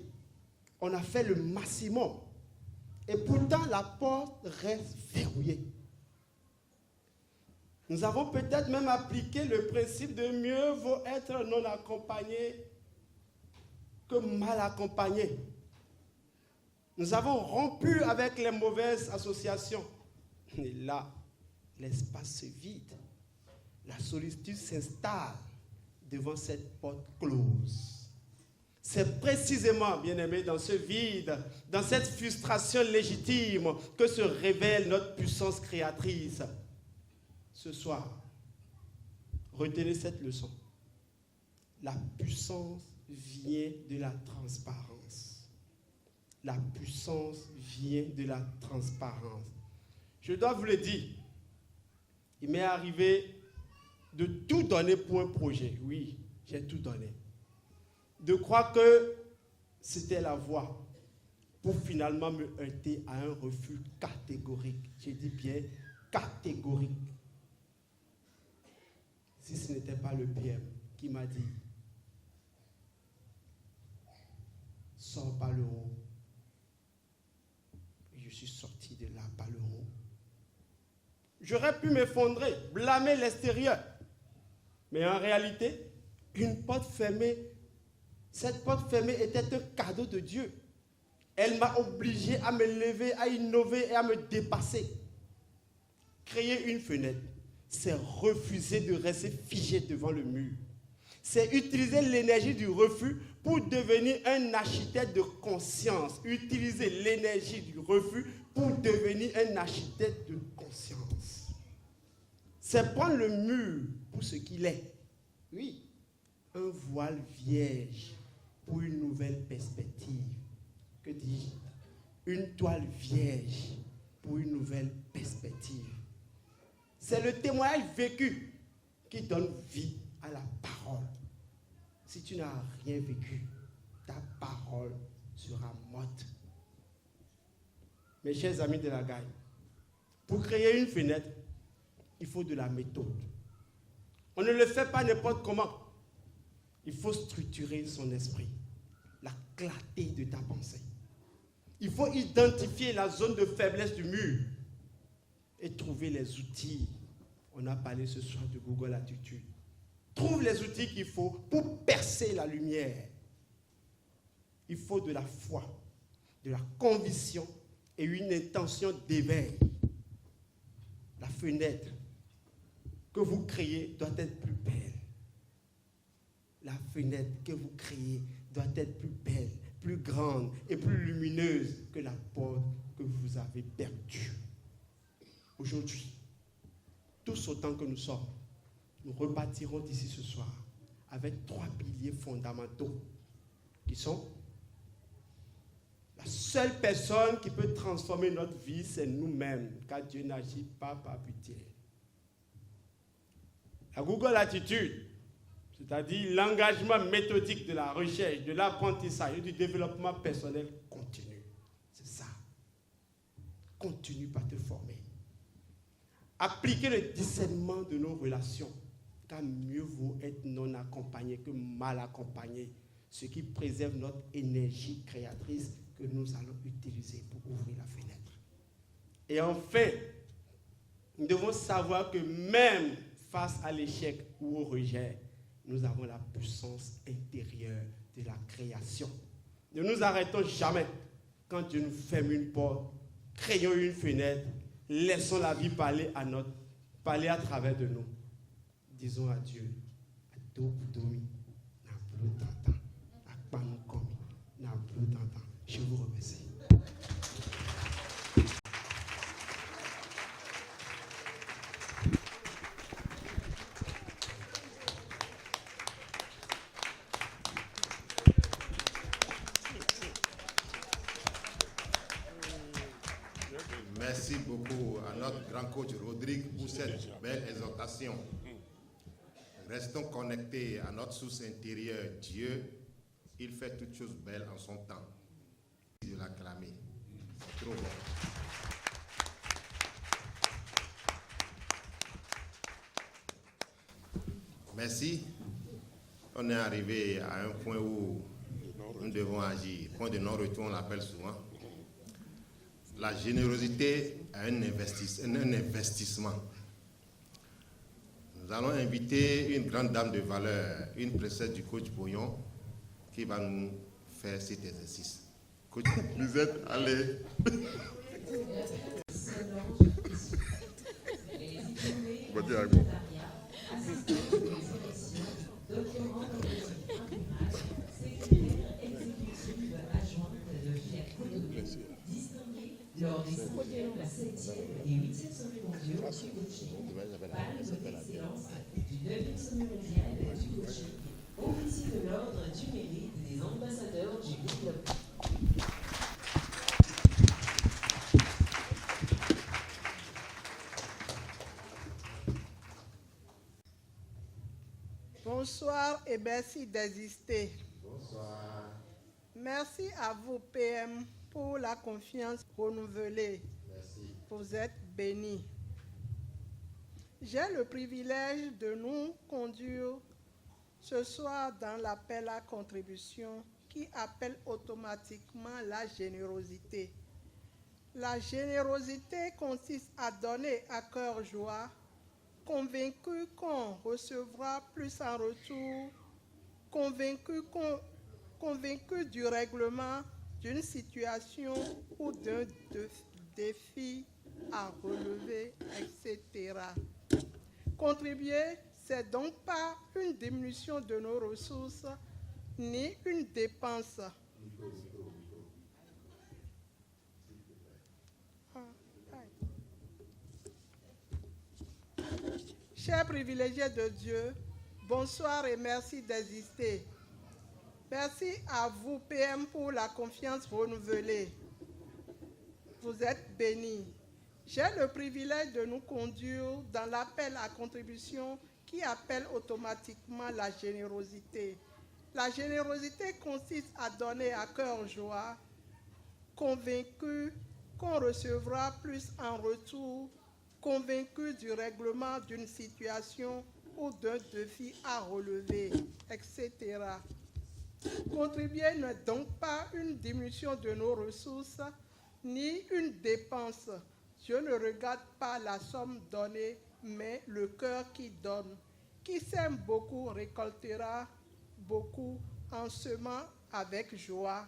Speaker 12: on a fait le maximum. Et pourtant, la porte reste verrouillée. Nous avons peut-être même appliqué le principe de mieux vaut être non accompagné que mal accompagné. Nous avons rompu avec les mauvaises associations. Et là, l'espace se vide. La solitude s'installe devant cette porte close. C'est précisément, bien-aimés, dans ce vide, dans cette frustration légitime que se révèle notre puissance créatrice. Ce soir, retenez cette leçon. La puissance vient de la transparence. La puissance vient de la transparence. Je dois vous le dire, il m'est arrivé de tout donner pour un projet. Oui, j'ai tout donné. De croire que c'était la voie pour finalement me heurter à un refus catégorique. J'ai dit bien catégorique. Si ce n'était pas le PM qui m'a dit « Sors par le haut », je suis sorti de là par le haut. J'aurais pu m'effondrer, blâmer l'extérieur. Mais en réalité, une porte fermée, cette porte fermée était un cadeau de Dieu. Elle m'a obligé à me lever, à innover et à me dépasser. Créer une fenêtre, c'est refuser de rester figé devant le mur. C'est utiliser l'énergie du refus pour devenir un architecte de conscience. Utiliser l'énergie du refus pour devenir un architecte de conscience. C'est prendre le mur pour ce qu'il est. Oui, un voile vierge pour une nouvelle perspective. Que dis-je? Une toile vierge pour une nouvelle perspective. C'est le témoignage vécu qui donne vie à la parole. Si tu n'as rien vécu, ta parole sera morte. Mes chers amis de la Gaille, pour créer une fenêtre, il faut de la méthode. On ne le fait pas n'importe comment. Il faut structurer son esprit, la clarté de ta pensée. Il faut identifier la zone de faiblesse du mur et trouver les outils. On a parlé ce soir de Google Attitude. Trouve les outils qu'il faut pour percer la lumière. Il faut de la foi, de la conviction et une intention d'éveil. La fenêtre que vous créez doit être plus belle. La fenêtre que vous créez doit être plus belle, plus grande et plus lumineuse que la porte que vous avez perdue. Aujourd'hui, tous autant que nous sommes, nous repartirons d'ici ce soir avec 3 piliers fondamentaux qui sont: la seule personne qui peut transformer notre vie, c'est nous-mêmes, car Dieu n'agit pas par pitié. La Google Attitude, c'est-à-dire l'engagement méthodique de la recherche, de l'apprentissage et du développement personnel continu. C'est ça. Continue par te former. Appliquer le discernement de nos relations, car mieux vaut être non accompagné que mal accompagné, ce qui préserve notre énergie créatrice que nous allons utiliser pour ouvrir la fenêtre. Et enfin, nous devons savoir que même face à l'échec ou au rejet, nous avons la puissance intérieure de la création. Ne nous arrêtons jamais. Quand Dieu nous ferme une porte, créons une fenêtre, laissons la vie parler à travers de nous. Disons à Dieu, je vous remercie.
Speaker 1: Merci beaucoup à notre grand coach Rodrigue pour cette belle exhortation. Restons connectés à notre source intérieure, Dieu. Il fait toutes choses belles en son temps. De l'acclamer. C'est trop bon. Merci. On est arrivé à un point où nous devons agir. Point de non-retour, on l'appelle souvent. La générosité est un investissement. Nous allons inviter une grande dame de valeur, une princesse du coach Bouillon, qui va nous faire cet exercice. Coach, vous êtes allé.
Speaker 2: Lors des 5e, la 7e et 8e sommets mondiaux du coaching, palme d'excellence du 9e sommet mondial du coaching, officier de l'ordre du mérite des ambassadeurs du développement.
Speaker 3: Bonsoir et merci d'exister.
Speaker 1: Bonsoir.
Speaker 3: Merci à vous, PM, pour la confiance renouvelée.
Speaker 1: Merci.
Speaker 3: Vous êtes bénis. J'ai le privilège de nous conduire ce soir dans l'appel à contribution qui appelle automatiquement la générosité. La générosité consiste à donner à cœur joie, convaincu qu'on recevra plus en retour, convaincu du règlement d'une situation ou d'un défi à relever, etc. Contribuer, c'est donc pas une diminution de nos ressources ni une dépense. Chers privilégiés de Dieu, bonsoir et merci d'exister. Merci à vous, PM, pour la confiance renouvelée. Vous êtes bénis. J'ai le privilège de nous conduire dans l'appel à contribution qui appelle automatiquement la générosité. La générosité consiste à donner à cœur joie, convaincu qu'on recevra plus en retour, convaincu du règlement d'une situation ou d'un défi à relever, etc. Contribuer n'est donc pas une diminution de nos ressources, ni une dépense. Dieu ne regarde pas la somme donnée, mais le cœur qui donne. Qui sème beaucoup récoltera beaucoup en semant avec joie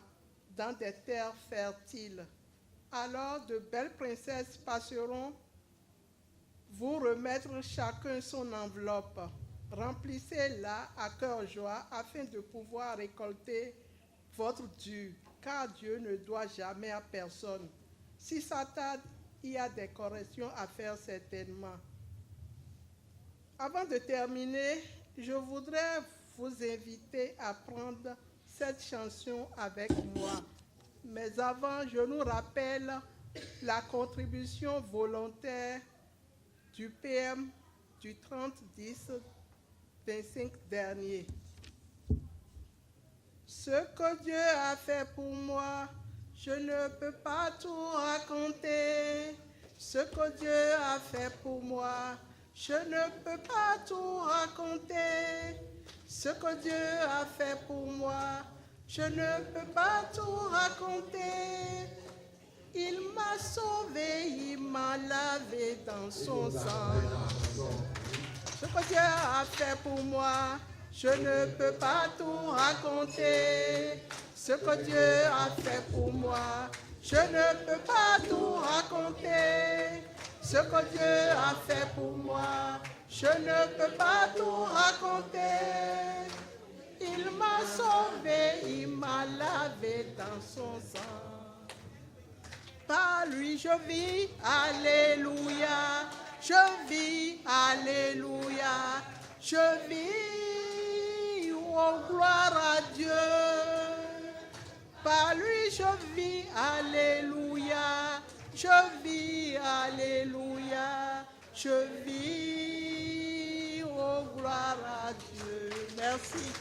Speaker 3: dans des terres fertiles. Alors de belles princesses passeront vous remettre chacun son enveloppe. Remplissez-la à cœur joie afin de pouvoir récolter votre dû, car Dieu ne doit jamais à personne. Si ça tarde, il y a des corrections à faire certainement. Avant de terminer, je voudrais vous inviter à prendre cette chanson avec moi. Mais avant, je nous rappelle la contribution volontaire du PM du 30-10-25 dernier. Ce que Dieu a fait pour moi, je ne peux pas tout raconter. Ce que Dieu a fait pour moi, je ne peux pas tout raconter. Ce que Dieu a fait pour moi, je ne peux pas tout raconter. Il m'a sauvé, il m'a lavé dans son sang. Ce que Dieu a fait pour moi, je ne peux pas tout raconter. Ce que Dieu a fait pour moi, je ne peux pas tout raconter. Ce que Dieu a fait pour moi, je ne peux pas tout raconter. Il m'a sauvé, il m'a lavé dans son sang. Par lui je vis, alléluia, je vis, alléluia, je vis, oh gloire à Dieu. Par lui je vis, alléluia, je vis, alléluia, je vis, oh gloire à Dieu. Merci.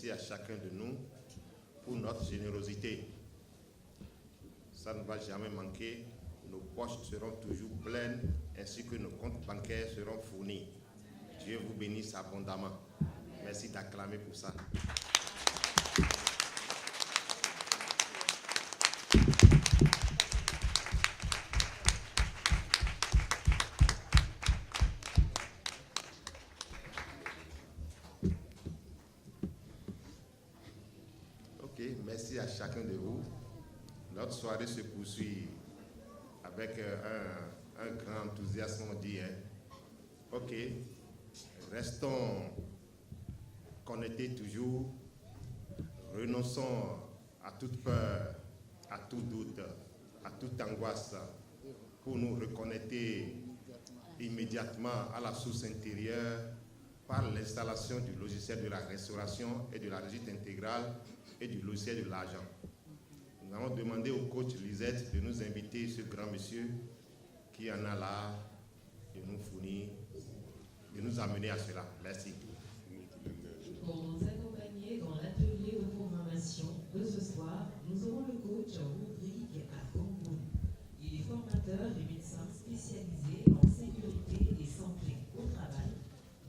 Speaker 1: merci à chacun de nous pour notre générosité. Ça ne va jamais manquer. Nos poches seront toujours pleines ainsi que nos comptes bancaires seront fournis. Dieu vous bénisse abondamment. Merci d'acclamer pour ça. Ok, merci à chacun de vous. Notre soirée se poursuit avec un grand enthousiasme, on dit. Ok, restons connectés toujours, renonçons à toute peur, à tout doute, à toute angoisse, pour nous reconnecter immédiatement à la source intérieure par l'installation du logiciel de la restauration et de la réussite intégrale et du logiciel de l'argent. Nous allons demander au coach Lisette de nous inviter ce grand monsieur qui en a là, de nous fournir, de nous amener à cela. Merci.
Speaker 2: Pour nous accompagner dans l'atelier de programmation de ce soir, nous aurons le coach Rodrigue Akongoun. Il est formateur et médecin spécialisé en sécurité et santé au travail,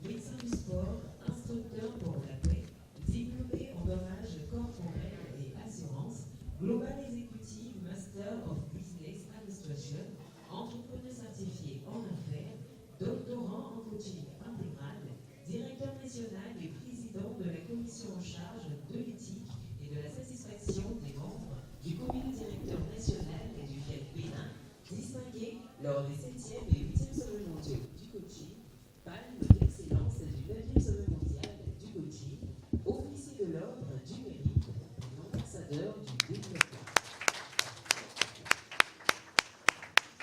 Speaker 2: médecin du sport, instructeur pour la paix, diplômé en dommages corporels et assurance, Global Executive Master of Business Administration, entrepreneur certifié en affaires, doctorant en coaching intégral, directeur national et président de la commission en charge de l'éthique et de la satisfaction des membres du comité directeur national et du FIAT Bénin, distingué lors des 7e et 8e sommets mondiaux du coaching, palme d'excellence du 9e sommet mondial du coaching, officier de l'ordre du mérite et ambassadeur du développement.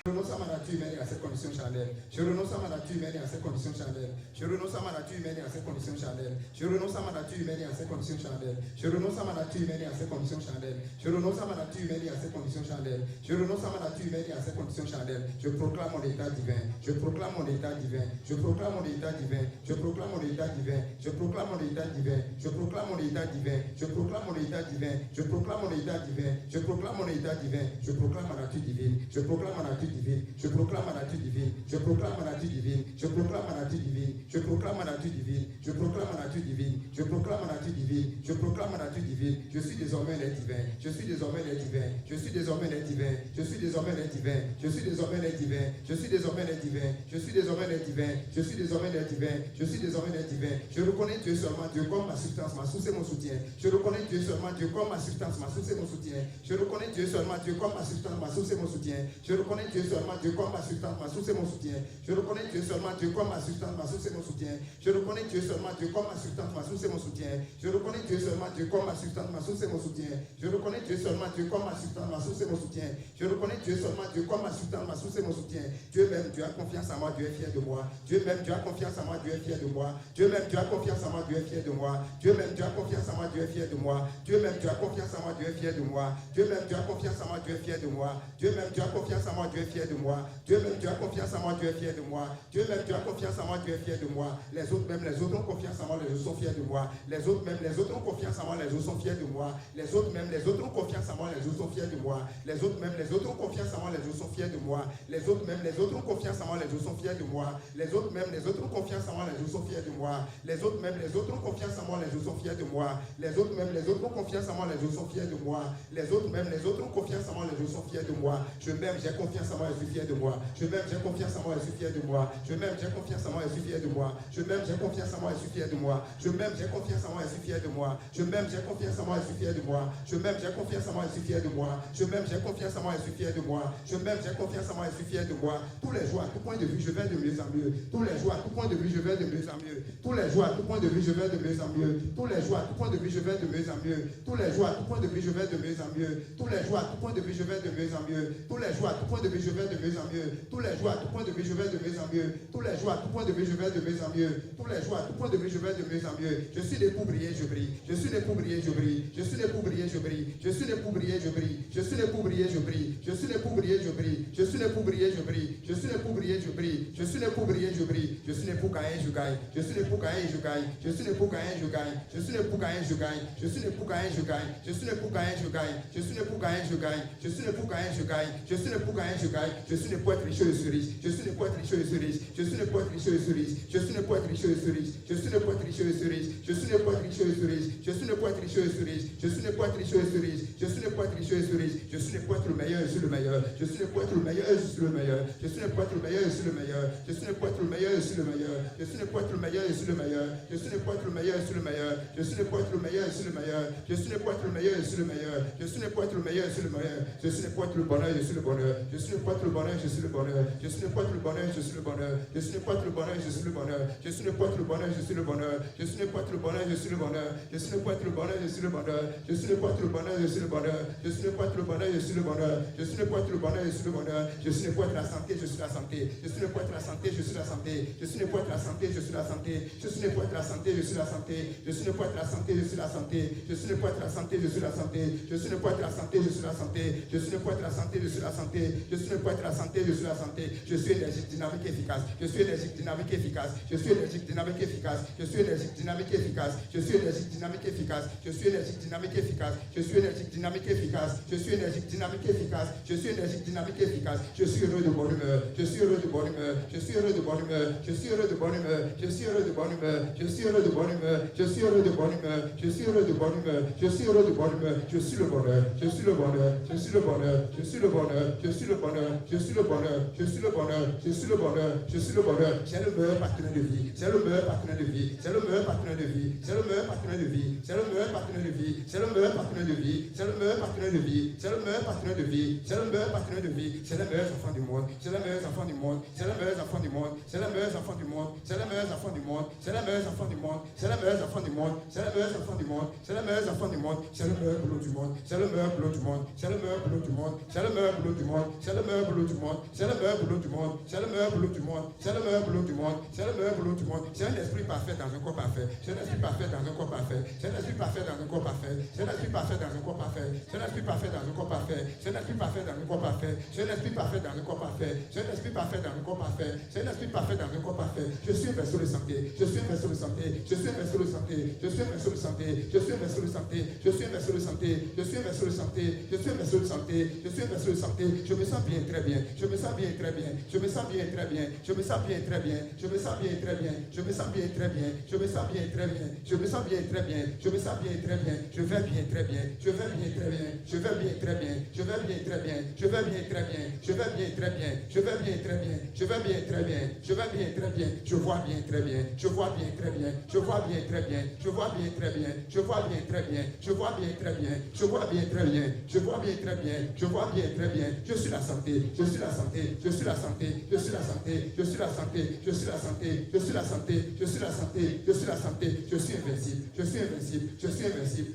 Speaker 13: Je renonce à ma nature humaine et à ses conditions charnelles. Je renonce à ma nature humaine et à ses conditions charnelles. Je renonce à ma nature humaine et à ses conditions charnelles. Je renonce à ma nature humaine et à ses conditions charnelles. Je renonce à ma nature humaine et à ses conditions charnelles. Je renonce à ma nature humaine et à ses conditions charnelles. Je renonce à ma nature humaine et à ses conditions charnelles. Je proclame mon état divin. Je proclame mon état divin. Je proclame mon état divin. Je proclame mon état divin. Je proclame mon état divin. Je proclame mon état divin. Je proclame mon état divin. Je proclame mon état divin. Je proclame mon état divin. Je proclame ma nature divine. Je proclame ma nature divine. Je proclame ma nature divine. Je proclame ma nature divine. Je proclame ma nature divine. Je proclame ma nature divine. Je proclame ma nature divine. Je proclame ma nature divine. Je proclame ma nature divine. Je suis désormais l'être divin. Je suis désormais l'être divin. Je suis désormais l'être divin. Je suis désormais l'être divin. Je suis désormais l'être divin. Je suis désormais l'être divin. Je suis désormais l'être divin. Je suis désormais l'être divin. Je suis désormais l'être divin. Je reconnais Dieu seulement Dieu comme ma substance, ma source et mon soutien. Je reconnais Dieu seulement Dieu comme ma substance, ma source et mon soutien. Je reconnais Dieu seulement Dieu comme ma substance, ma source et mon soutien. Je reconnais Dieu seulement Dieu comme ma substance, ma source et mon soutien. Je reconnais Dieu seulement Dieu comme ma substance, ma source et mon soutien. Je reconnais Dieu seulement Dieu comme ma substance, ma source et mon soutien. Je reconnais Dieu seulement Dieu comme ma substance, ma source et mon soutien. Je reconnais Dieu seulement Dieu comme ma substance, ma source et mon soutien. Je reconnais Dieu seulement Dieu comme ma substance, ma source et mon soutien. Dieu même, Dieu a confiance en moi, Dieu est fier de moi. Dieu même, Dieu a confiance en moi, Dieu est fier de moi. Dieu même, Dieu a confiance en moi, Dieu est fier de moi. Dieu même, Dieu a confiance en moi, Dieu est fier de moi. Dieu même, Dieu a confiance en moi, Dieu est fier de moi. Dieu même, Dieu a confiance en moi, Dieu est fier de moi. Dieu même, Dieu a confiance en moi, Dieu est fier de moi. Dieu même, Dieu a confiance en moi, Dieu est fier de moi. Dieu même, Dieu a confiance en moi, Dieu est fier de moi. Les autres même, les autres ont confiance en moi, les autres sont fiers de moi. Les autres même, les autres ont confiance en moi, les autres sont fiers de moi. Les autres même, les autres ont confiance en moi, les autres sont fiers de moi. Les autres même, les autres ont confiance en moi, les autres sont fiers de moi. Les autres même, les autres ont confiance en moi, les autres sont fiers de moi. Les autres même, les autres ont confiance en moi, les autres sont fiers de moi. Les autres même, les autres ont confiance en moi, les autres sont fiers de moi. Les autres même, les autres ont confiance en moi, les autres sont fiers de moi. Les autres même, les autres ont confiance en moi, les autres sont fiers de moi. Je m'aime, j'ai confiance en moi, je suis fier de moi. Je m'aime, j'ai confiance en moi, je suis fier de moi. Je m'aime, j'ai confiance en moi, je suis fier de moi. Je m'aime, j'ai confiance en moi, je suis fier de moi. Je m'aime, j'ai confiance en moi, je suis fier de moi. Je m'aime, j'ai confiance en moi, je suis fier de moi. Je m'aime, j'ai confiance en moi, je suis fier de moi. Je m'aime, j'ai confiance en moi, je suis fier de moi. Je m'aime, j'ai confiance en moi, je suis fier de moi. Tous les jours, à tout point de vue, je vais de mieux en mieux. Tous les jours, à tout point de vue, je vais de mieux en mieux. Tous les jours, à tout point de vue, je vais de mieux en mieux. Tous les jours, à tout point de vue, je vais de mieux en mieux. Tous les jours, à tout point de vue, je vais de mieux en mieux. Tous les jours, à tout point de vue, je vais de mieux en mieux. Tous les jours, à tout point de vue, je vais de mieux en mieux. Tous les jours, jours, à tout point de vue, je vais de mieux en mieux. Tous les jours, à tout point de vue, je vais de mieux en mieux. Tous les jours, à tout point de vue, je vais de mieux en mieux. Je suis né pour briller, je brille. Je suis né pour briller, je brille. Je suis né pour briller, je brille. Je suis né pour briller, je brille. Je suis né pour briller, je brille. Je suis né pour briller, je brille. Je suis né pour briller, je brille. Je suis né pour briller, je brille. Je suis né pour briller, je brille. Je suis né pour gagner, je gagne. Je suis né pour gagner, je gagne. Je suis né pour gagner, je gagne. Je suis né pour gagner, je gagne. Je suis né pour gagner, je gagne. Je suis né pour gagner, je gagne. Je suis né pour gagner, je gagne. Je suis né pour gagner, je gagne. Je suis né pour gagner, je gagne. Je suis né pour être riche et riche. Je suis né pour être riche et riche. Je suis né pour être riche et riche. Je suis né pour être riche et riche. Je suis né pour être riche et riche. Je suis né pour être riche et riche. Je suis né pour être riche et riche. Je suis né pour être riche et riche. Je suis né pour être riche et riche. Je suis né pour être le meilleur et je suis le meilleur. Je suis né pour être le meilleur et je suis le meilleur. Je suis né pour être le meilleur et je suis le meilleur. Je suis né pour être le meilleur et je suis le meilleur. Je suis né pour être le meilleur et je suis le meilleur. Je suis né pour être le meilleur et je suis le meilleur. Je suis né pour être le meilleur et je suis le meilleur. Je suis né pour être le meilleur et je suis le meilleur. Je suis né pour être le meilleur et je suis le meilleur. Je suis né pour être le bonheur et je suis le bonheur. Je suis né pour être le bonheur et je suis le bonheur. Je suis né pour être le bonheur et je suis le bonheur. Je suis né pour être le bonheur et je suis le bonheur. Je suis né pour être le bonheur et je suis le bonheur. Je suis né pour être le bonheur et je suis le bonheur. Je suis né pour être le bonheur et je suis le bonheur. Je suis né pour être le bonheur et je suis le bonheur. Je suis né pour être le bonheur et je suis le bonheur. Je suis né pour être le bonheur et je suis le bonheur. Je suis né pour être la santé, je suis la santé. Je suis né pour être la santé, je suis la santé. Je suis né pour être la santé, je suis la santé. Je suis né pour être la santé, je suis la santé. Je suis né pour être la santé, je suis la santé. Je suis né pour être la santé, je suis la santé. Je suis né pour être la santé, je suis la santé. Je suis né pour être la santé, je suis la santé. Je suis né pour être la santé, je suis la santé. Je suis énergique, dynamique, efficace. Je suis énergique, dynamique, efficace. Je suis énergique, dynamique, efficace. Je suis énergique, dynamique, efficace. Je suis énergique, dynamique, efficace. Je suis énergique, dynamique, efficace. Je suis énergique, dynamique, efficace. Je suis énergique, dynamique, efficace. Je suis énergique, dynamique, efficace. Je suis heureux de bonne humeur. Je suis heureux de bonne humeur. Je suis heureux de bonne humeur. Je suis heureux de bonne humeur. Je suis heureux de bonne humeur. Je suis heureux de bonne humeur. Je suis heureux de bonne humeur. Je suis heureux de bonne humeur. Je suis heureux de bonne humeur. Je suis le bonheur. Je suis le bonheur. Je suis le bonheur. Je suis le bonheur. Je suis le bonheur. Je suis le bonheur. Je suis le bonheur. Je suis le bonheur. Je suis le bonheur. J'ai le meilleur partenaire de vie. C'est le meilleur partenaire de vie. C'est le meilleur partenaire de vie. C'est le meilleur partenaire de vie. C'est le meilleur partenaire de vie. C'est le meilleur partenaire de vie. C'est le meilleur partenaire de vie. C'est le meilleur partenaire de vie. C'est le meilleur partenaire de vie. C'est le meilleur enfant du monde. C'est le meilleur enfant du monde. C'est le meilleur enfant du monde. C'est le meilleur enfant du monde. C'est le meilleur enfant du monde. C'est le meilleur enfant du monde. C'est le meilleur enfant du monde. C'est le meilleur enfant du monde. C'est le meilleur enfant du monde. C'est le meilleur boulot du monde. C'est le meilleur boulot du monde. C'est le meilleur boulot du monde. C'est le meilleur boulot du monde. C'est le meilleur boulot du monde. C'est le meilleur boulot du monde. C'est le meilleur boulot du monde. C'est le meilleur boulot du monde. C'est le meilleur boulot du monde. C'est un esprit parfait dans un corps parfait. C'est un esprit parfait dans un corps parfait. C'est un esprit parfait dans un corps parfait. C'est un esprit parfait dans un corps parfait. C'est un esprit parfait dans un corps parfait. C'est un esprit parfait dans un corps parfait. C'est un esprit parfait dans un corps parfait. C'est un esprit parfait dans un corps parfait. C'est un esprit parfait dans un corps parfait. Je suis un vaisseau de santé. Je suis un vaisseau de santé. Je suis un vaisseau de santé. Je suis un vaisseau de santé. Je suis un vaisseau de santé. Je suis un vaisseau de santé. Je suis un vaisseau de santé. Je suis un vaisseau de santé. Je suis un vaisseau de santé. Je me sens bien, très bien. Je me sens bien, très bien. Je me sens bien, très bien. Je me sens bien, très bien. Je me sens bien, très bien. Je me sens bien, très bien. Je me sens bien, très bien. Je me sens bien, très bien. Je me sens bien, très bien. Je vais bien, très bien. Je vais bien, très bien. Je vais bien, très bien. Je vais bien, très bien. Je vais bien, très bien. Je vais bien, très bien. Je vais bien, très bien. Je vais bien, très bien. Je vais bien, très bien. Je vois bien, très bien. Je vois bien, très bien. Je vois bien, très bien. Je vois bien, très bien. Je vois bien, très bien. Je vois bien, très bien. Je vois bien, très bien. Je vois bien, très bien. Je vois bien, très bien. Je suis la santé. Je suis la santé. Je suis la santé. Je suis la santé. Je suis la santé. Je suis la santé. Je suis la santé. Je suis la santé. Je suis la santé. Je suis invincible. Je suis invincible. Je suis invincible.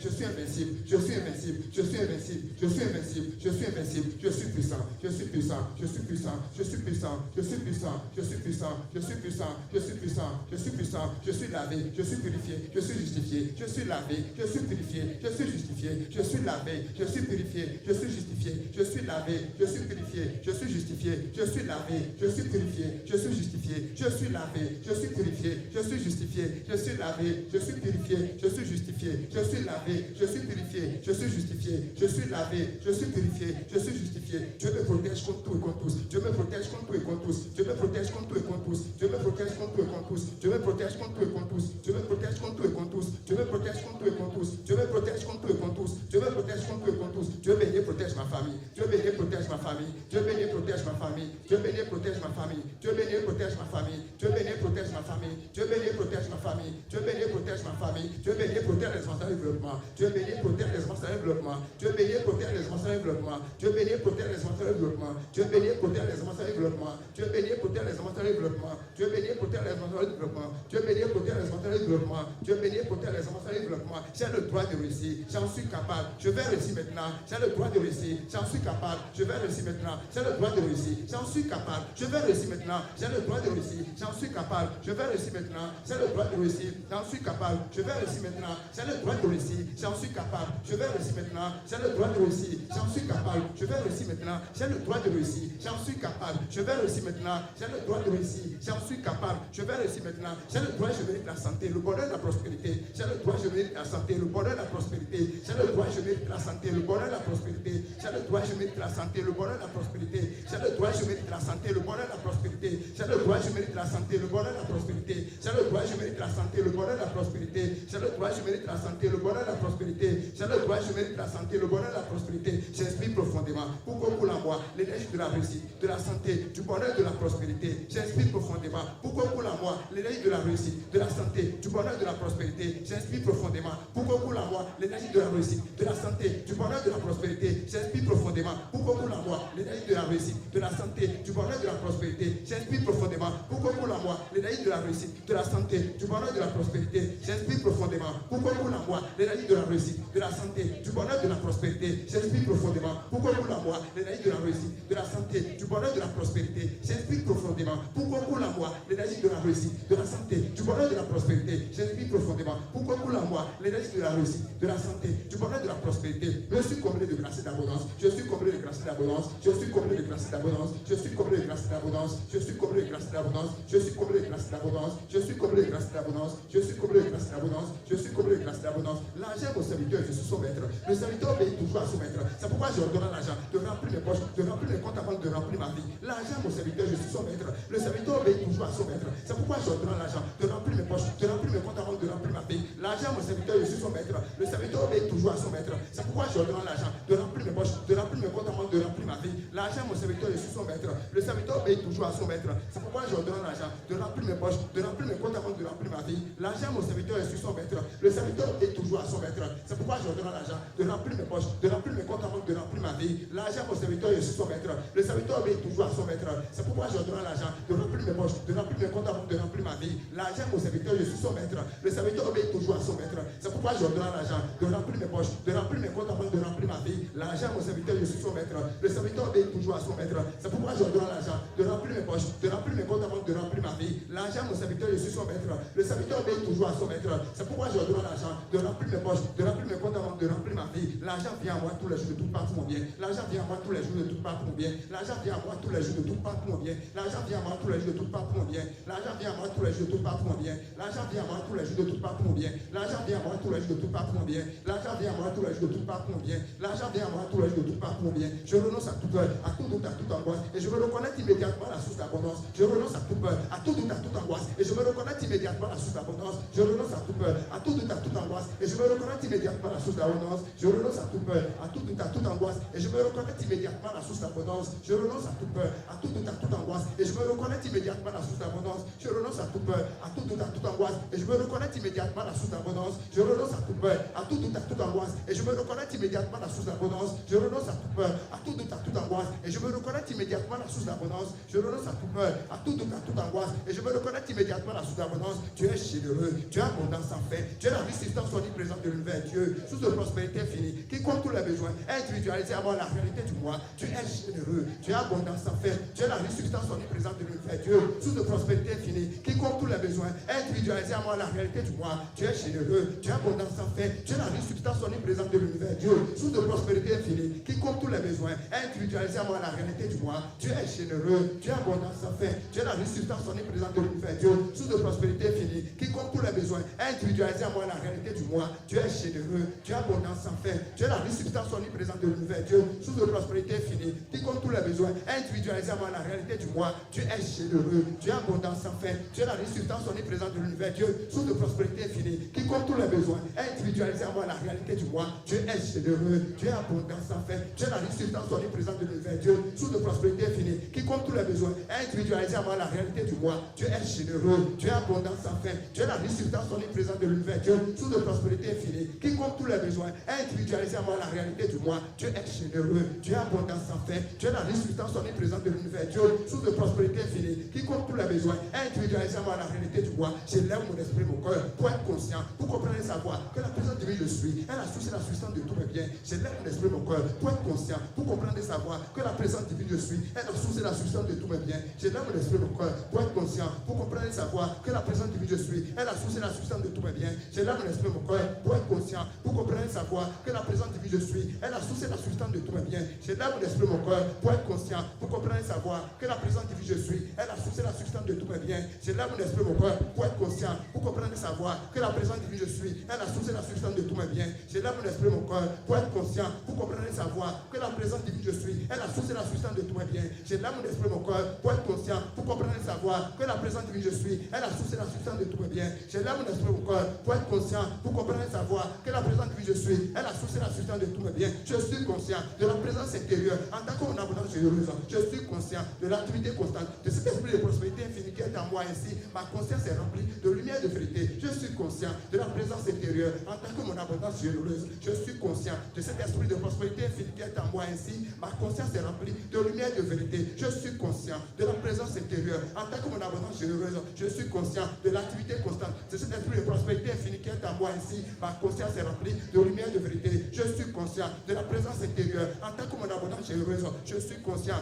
Speaker 13: Je suis invincible. Je suis invincible. Je suis invincible. Je suis invincible. Je suis invincible. Je suis invincible. Je suis puissant. Je suis puissant. Je suis puissant. Je suis puissant. Je suis puissant. Je suis puissant. Je suis puissant. Je suis puissant. Je suis puissant. Je suis lavé. Je suis purifié. Je suis justifié. Je suis lavé. Je suis purifié. Je suis justifié. Je suis lavé. Je suis purifié. Je suis justifié. Je suis lavé. Je suis purifié. Je suis justifié. Je suis lavé. Je suis purifié. Je suis justifié. Je suis lavé. Je suis purifié. Je suis justifié. Je suis lavé. Je suis purifié. Je suis justifié. Je suis lavé. Je suis purifié. Je suis justifié. Je suis lavé. Je suis purifié. Je suis justifié. Dieu me protège contre tout et contre tous. Dieu me protège contre tout et contre tous. Dieu me protège contre tout et contre tous. Dieu me protège contre tout et contre tous. Dieu me protège contre tout et contre tous. Dieu me protège contre tout et contre tous. Dieu me protège contre tout et contre tous. Dieu me protège contre tout et contre tous. Dieu me protège contre tout et contre tous. Dieu béni protège ma famille. Dieu béni protège ma famille. Dieu béni protège ma famille. Dieu béni protège ma famille. Dieu béni protège ma famille. Dieu béni protège ma famille. Dieu béni protège ma famille. Dieu béni protège ma famille. Dieu béni protège les responsables de développement. Dieu béni protège les responsables de développement. Dieu béni protège les responsables de développement. Dieu béni protège les responsables de développement. Dieu béni protège les responsables de développement. Dieu béni protège les responsables de développement. Dieu béni protège les responsables de développement. Dieu béni protège les responsables de développement. Dieu béni protège les responsables de développement. J'ai le droit de réussir. J'en suis capable. Je vais réussir maintenant. J'ai le droit de réussir. J'en suis capable. Je vais réussir maintenant. J'ai le droit droit de réussir, j'en suis capable, je vais réussir maintenant, j'ai le droit de réussir, j'en suis capable, je vais réussir maintenant, j'ai le droit de réussir, j'en suis capable, je vais réussir maintenant, j'ai le droit de réussir, j'en suis capable, je vais réussir maintenant, j'ai le droit de réussir, j'en suis capable, je vais réussir maintenant, j'ai le droit de réussir, j'en suis capable, je vais réussir maintenant, j'ai le droit de réussir, j'en suis capable, je vais réussir maintenant, j'ai le droit, je mérite la santé, le bonheur, la prospérité, j'ai le droit, je mérite la santé, le bonheur, la prospérité, j'ai le droit, je mérite la santé, le bonheur, la prospérité, j'ai le droit, je mérite la santé, le bonheur, la prospérité, j'ai le droit, je mérite la santé, le bonheur, la prospérité, j'ai le droit, je mérite la santé, le bonheur, la prospérité, j'ai le droit, je mérite la santé, le bonheur, la prospérité, j'ai le droit, je mérite la santé, le bonheur, la prospérité, j'ai le droit, je mérite la santé, le bonheur, la prospérité, j'inspire profondément, pour qu'on coule en moi l'énergie de la réussite, de la santé, du bonheur, de la prospérité, j'inspire profondément, pour qu'on coule en moi l'énergie de la réussite, de la santé, du bonheur, de la prospérité, j'inspire profondément, pour qu'on coule en moi l'énergie de la réussite, de la santé, du bonheur, de la prospérité, j'inspire profondément, pour qu'on coule en moi l'énergie de la réussite, de la santé, du bonheur, de la prospérité, j'inspire profondément, pour qu'on coule en moi l'énergie de la réussite, de la santé, du bonheur, de la prospérité, j'inspire profondément, pour qu'on coule en moi l'énergie de la réussite, de la santé, du bonheur, de la prospérité, j'inspire profondément, pour qu'on coule en moi l'énergie de la réussite, de la santé, du bonheur, de la prospérité, j'inspire profondément, pour qu'on coule en moi l'énergie de la réussite, de la santé, du bonheur, de la prospérité, j'inspire profondément, pour qu'on coule en moi l'énergie de la réussite, de la santé, du bonheur, de la prospérité, je suis comblé de grâce et d'abondance, je suis comblé de grâce et d'abondance, je suis comblé de grâce et d'abondance, je suis comblé de grâce et d'abondance, je suis comblé de grâce et d'abondance, je suis comblé de grâce et d'abondance, je suis comblé de grâce et d'abondance, je suis comblé de grâce et d'abondance, je suis comblé de grâce et d'abondance. L'argent mon serviteur, je suis son maître. Le serviteur obéit toujours à son maître. C'est pourquoi je ordonne à l'argent de remplir mes poches, de remplir mes comptes avant de remplir ma vie. L'argent mon serviteur, je suis son maître. Le serviteur obéit toujours à son maître. C'est pourquoi je ordonne à l'argent de remplir mes poches, de remplir mes comptes avant de remplir ma vie. L'argent mon serviteur, je suis son maître. Le serviteur obéit toujours à son maître. C'est pourquoi je ordonne à l'argent de remplir mes poches, de remplir mes comptes avant de remplir ma vie. L'argent mon serviteur, je suis son maître. Le serviteur obéit toujours à son maître. C'est pourquoi je ordonne à l'argent de remplir mes poches, de remplir mes comptes avant de remplir ma vie. L'argent mon serviteur, je suis son maître. Le serviteur obéit toujours à son maître. C'est pourquoi je ordonne à l'argent de remplir mes poches, de remplir mes comptes avant de remplir ma vie. L'argent mon serviteur, je suis son maître. Le serviteur obéit toujours à son maître. C'est pourquoi je ordonne à l'argent de remplir mes poches, de remplir mes comptes avant de remplir ma vie. L'argent mon serviteur, je suis son maître. Le serviteur obéit toujours à son maître. C'est pourquoi je ordonne à l'argent de remplir mes poches, de remplir mes comptes avant de remplir ma vie. L'argent mon serviteur, je suis son maître. Le serviteur obéit toujours à son maître. C'est pourquoi je ordonne à l'argent de remplir mes poches, de remplir mes comptes avant de remplir ma vie. L'argent mon serviteur, je suis son maître. Le serviteur obéit toujours à son maître. C'est pourquoi je ordonne à l'argent de remplir mes poches, de remplir mes comptes avant de remplir ma vie. L'argent vient à moi tous les jours de toute part pour mon bien. L'argent vient à moi tous les jours de toute part pour mon bien. L'argent vient à moi tous les jours de toute part pour mon bien. L'argent vient à moi tous les jours de toute part pour mon bien. L'argent vient à moi tous les jours de toute part pour mon bien. L'argent vient à moi tous les jours de toute part pour mon bien. L'argent vient à moi tous les jours de toute part pour mon bien. L'argent vient à moi tous les jours de toute part pour mon bien. L'argent vient à moi tous les jours de toute part pour mon bien. Je renonce à toute peur, à tout doute, à toute angoisse, et je me reconnais immédiatement la source d'abondance. Je renonce à toute peur, à tout doute, à toute angoisse, et je me reconnais immédiatement la source d'abondance. Je renonce à toute peur, à tout doute, à toute angoisse, et je me reconnais immédiatement la source d'abondance. Je renonce à toute peur, à tout doute, à toute angoisse, et je me reconnais immédiatement la source d'abondance. Je renonce à toute peur, à tout doute, à toute angoisse, et je me reconnais immédiatement la source d'abondance. Je renonce à toute peur, à tout doute, à toute angoisse, et je me reconnais immédiatement la source d'abondance. Je renonce à toute peur, à tout doute, à toute angoisse, et je me reconnais immédiatement la source d'abondance. Je renonce à toute peur, à tout doute, à toute angoisse, et je me reconnais immédiatement la source d'abondance. Je renonce à toute peur, à tout doute, à toute angoisse, et je me reconnais immédiatement la source d'abondance. Tu es généreux, tu as abondance sans fin, tu es la résistance omniprésente de l'univers, Dieu, source de prospérité infinie, qui compte tous les besoins, individualisé à moi la réalité du moi. Tu es généreux, tu as abondance sans fin, tu es la résistance omniprésente de l'univers, Dieu, source de prospérité infinie, qui compte tous les besoins, individualisé à moi la réalité du moi. Tu es généreux, tu as abondance sans fin, tu es la résistance omniprésente de l'univers, Dieu, source de prospérité infinie, qui compte tous les besoins, individualisé à moi la réalité du moi. Tu es généreux, tu as abondance sans fin, tu es la résistance omniprésente de l'univers, Dieu, source de prospérité infinie, qui compte tous les besoins, individualisé à moi la réalité du moi. Tu es généreux, tu as abondance sans fin, tu es la résistance omniprésente de l'univers, Dieu, source de prospérité infinie, qui compte tous les besoins, individualisé à moi la réalité du moi. Tu es généreux, tu as abondance sans fin, tu es la résistance omniprésente de l'univers, Dieu, source de prospérité infinie, qui compte tous les besoins, individualisé à moi la réalité du moi. Tu es généreux, tu as abondance sans fin, tu es la résistance omniprésente de l'univers, Dieu, source de prospérité infinie, qui compte tous les besoins, individualisé à moi la réalité du moi. Tu es généreux, tu as abondance sans fin, tu es la substance omniprésente de l'univers, Dieu, source de prospérité infinie, qui compte tous les besoins, a individualisé à moi la réalité du moi. Dieu est généreux, Dieu est abondant sans fin, Dieu est la substance omniprésente de l'univers, Dieu, source de prospérité infinie, qui compte tous les besoins, a individualisé à moi la réalité du moi. Je lève mon esprit, mon cœur, pour être conscient, pour comprendre et savoir que la présence divine je suis, est la source et la substance de tous mes biens. Je lève mon esprit, mon cœur, pour être conscient, pour comprendre et savoir que la présence divine je suis, est la source et la substance de tous mes biens. Je lève mon esprit, mon cœur, pour être conscient, pour comprendre et savoir que la présence divine je suis, est la source et la substance de tous mes biens. Je lève mon esprit, mon cœur, pour être conscient, pour comprendre et savoir que la présence divine je suis, est la source et la substance de tous mes biens. Je lève mon esprit, mon cœur, pour être conscient, pour comprendre et savoir que la présence divine je suis, est la source et la substance de tous mes biens. Je lève mon esprit, mon cœur, pour être conscient, pour comprendre et savoir que la présence divine je suis, est la source et la substance de tous mes biens. Je lève mon esprit, mon cœur, pour être conscient, pour comprendre et savoir que la présence divine je suis, est la source et la substance de tous mes biens. Je lève mon esprit, mon cœur, pour être conscient, pour comprendre et savoir que la présence divine je suis, est la source et la substance de tous mes biens. Je lève mon esprit, mon cœur, pour être conscient, pour comprendre et savoir que la présence divine je suis, est la source et la substance de tous mes biens. Je suis conscient de la présence intérieure en tant que mon abondance généreuse. Je suis conscient de l'activité constante de cet esprit de prospérité infinie qui est en moi. Ainsi, ma conscience est remplie de lumière et de vérité. Je suis conscient de la présence intérieure en tant que mon abondance généreuse. Je suis conscient de cet esprit de prospérité infinie qui est en moi. Ainsi, ma conscience est remplie de lumière et de vérité. Je suis conscient de la présence intérieure en tant que mon abondance généreuse. Je suis conscient de l'activité constante de cet esprit de prospérité infinie qui est en moi. Ainsi, ma conscience est remplie de lumière et de vérité. Je suis conscient de la présence intérieure en tant que mon abondance généreuse. Je suis conscient